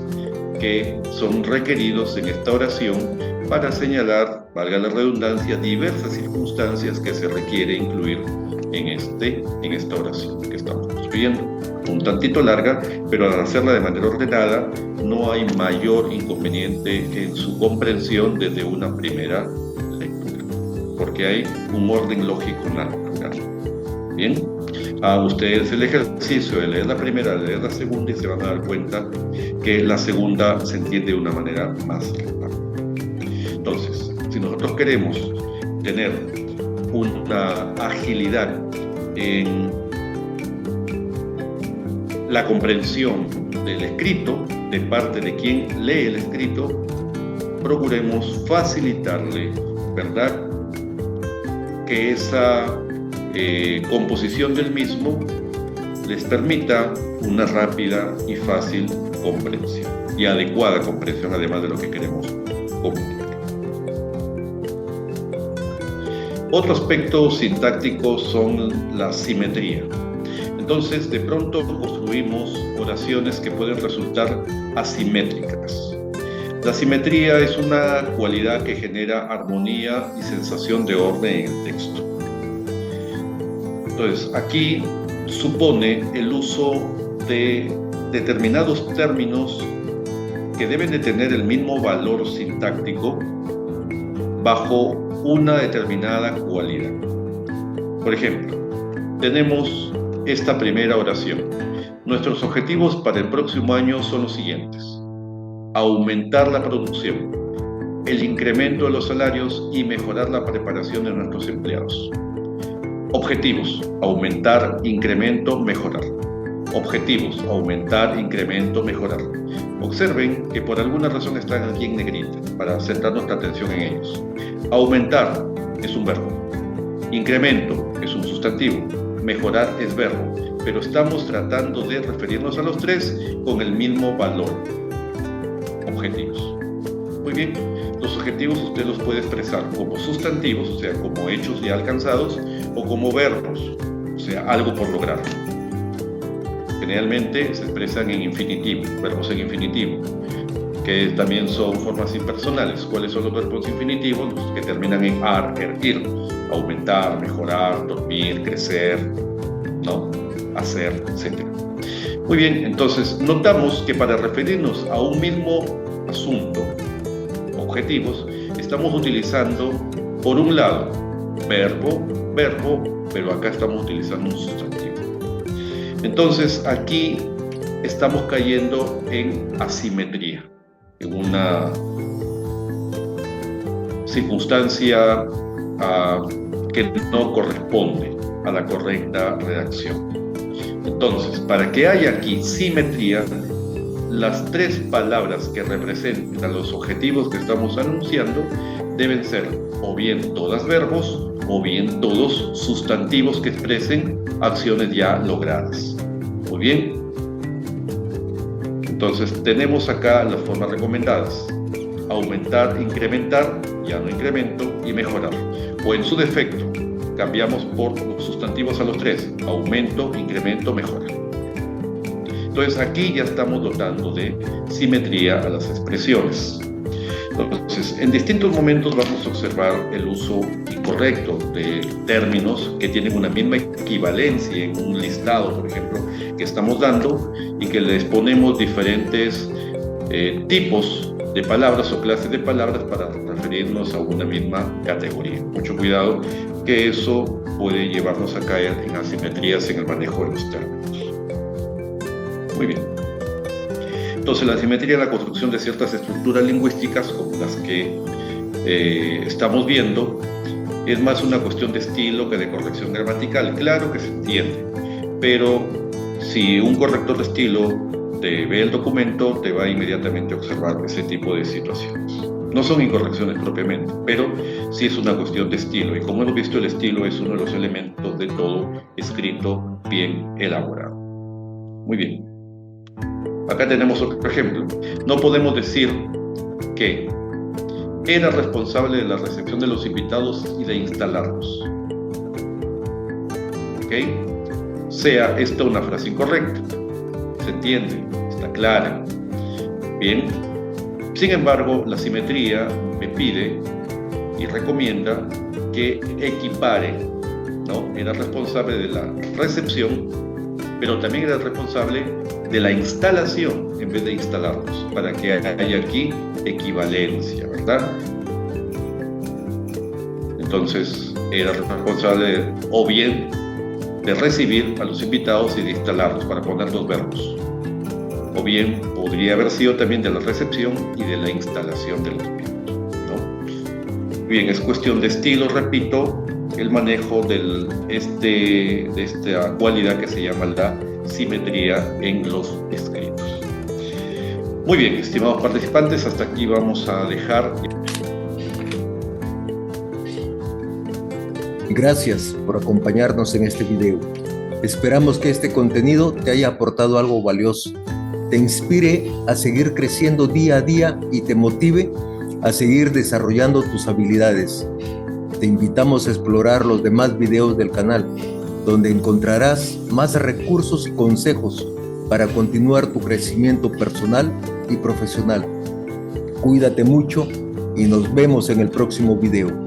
B: que son requeridos en esta oración para señalar, valga la redundancia, diversas circunstancias que se requiere incluir en esta oración que estamos viendo. Un tantito larga, pero al hacerla de manera ordenada no hay mayor inconveniente en su comprensión desde una primera lectura, porque hay un orden lógico natural. Bien, a ustedes el ejercicio de leer la primera, de leer la segunda y se van a dar cuenta que la segunda se entiende de una manera más rápida. Entonces, si nosotros queremos tener una agilidad en la comprensión del escrito de parte de quien lee el escrito, procuremos facilitarle, ¿verdad?, que esa composición del mismo les permita una rápida y fácil comprensión y adecuada comprensión, además de lo que queremos comunicar. Otro aspecto sintáctico son la simetría. Entonces, de pronto construimos oraciones que pueden resultar asimétricas. La simetría es una cualidad que genera armonía y sensación de orden en el texto. Entonces, aquí supone el uso de determinados términos que deben de tener el mismo valor sintáctico bajo una determinada cualidad. Por ejemplo, tenemos esta primera oración. Nuestros objetivos para el próximo año son los siguientes: aumentar la producción, el incremento de los salarios y mejorar la preparación de nuestros empleados. Objetivos: aumentar, incremento, mejorar. Objetivos: aumentar, incremento, mejorar. Observen que por alguna razón están aquí en negrita para centrar nuestra atención en ellos. Aumentar es un verbo, incremento es un sustantivo, mejorar es verbo, pero estamos tratando de referirnos a los tres con el mismo valor. Objetivos. Muy bien, los objetivos usted los puede expresar como sustantivos, o sea, como hechos ya alcanzados, o como verbos, o sea, algo por lograr. Generalmente se expresan en infinitivo, verbos en infinitivo, que también son formas impersonales. ¿Cuáles son los verbos infinitivos? Los que terminan en ar, ir, aumentar, mejorar, dormir, crecer, ¿no?, hacer, etc. Muy bien, entonces notamos que para referirnos a un mismo asunto, objetivos, estamos utilizando, por un lado, verbo, pero acá estamos utilizando un sustantivo. Entonces, aquí estamos cayendo en asimetría, en una circunstancia que no corresponde a la correcta redacción. Entonces, para que haya aquí simetría, las tres palabras que representan los objetivos que estamos anunciando deben ser o bien todas verbos o bien todos sustantivos que expresen acciones ya logradas. Muy bien. Entonces tenemos acá las formas recomendadas: aumentar, incrementar, ya no incremento, y mejorar. O en su defecto, cambiamos por los sustantivos a los tres: aumento, incremento, mejora. Entonces aquí ya estamos dotando de simetría a las expresiones. Entonces, en distintos momentos vamos a observar el uso incorrecto de términos que tienen una misma equivalencia en un listado, por ejemplo, que estamos dando, y que les ponemos diferentes tipos de palabras o clases de palabras para referirnos a una misma categoría. Mucho cuidado, que eso puede llevarnos a caer en asimetrías en el manejo de los términos. Muy bien. Entonces, la asimetría es la construcción de ciertas estructuras lingüísticas como las que estamos viendo. Es más una cuestión de estilo que de corrección gramatical. Claro que se entiende. pero si un corrector de estilo te ve el documento, te va inmediatamente a observar ese tipo de situaciones. No son incorrecciones propiamente, pero sí es una cuestión de estilo. Y como hemos visto, el estilo es uno de los elementos de todo escrito bien elaborado. Muy bien. Acá tenemos otro ejemplo. No podemos decir que era responsable de la recepción de los invitados y de instalarlos. ¿Ok? Sea esta una frase incorrecta. Se entiende, está clara. Bien. Sin embargo, la simetría me pide y recomienda que equipare, ¿no? Era responsable de la recepción, pero también era responsable de la instalación en vez de instalarlos, para que haya aquí equivalencia, ¿verdad? Entonces, era responsable o bien de recibir a los invitados y de instalarlos, para poner los verbos. O bien podría haber sido también de la recepción y de la instalación de los miembros, ¿no? Bien, es cuestión de estilo, repito, el manejo de esta cualidad que se llama la simetría en los escritos. Muy bien, estimados participantes, hasta aquí vamos a dejar.
A: Gracias por acompañarnos en este video. Esperamos que este contenido te haya aportado algo valioso, te inspire a seguir creciendo día a día y te motive a seguir desarrollando tus habilidades. Te invitamos a explorar los demás videos del canal, donde encontrarás más recursos y consejos para continuar tu crecimiento personal y profesional. Cuídate mucho y nos vemos en el próximo video.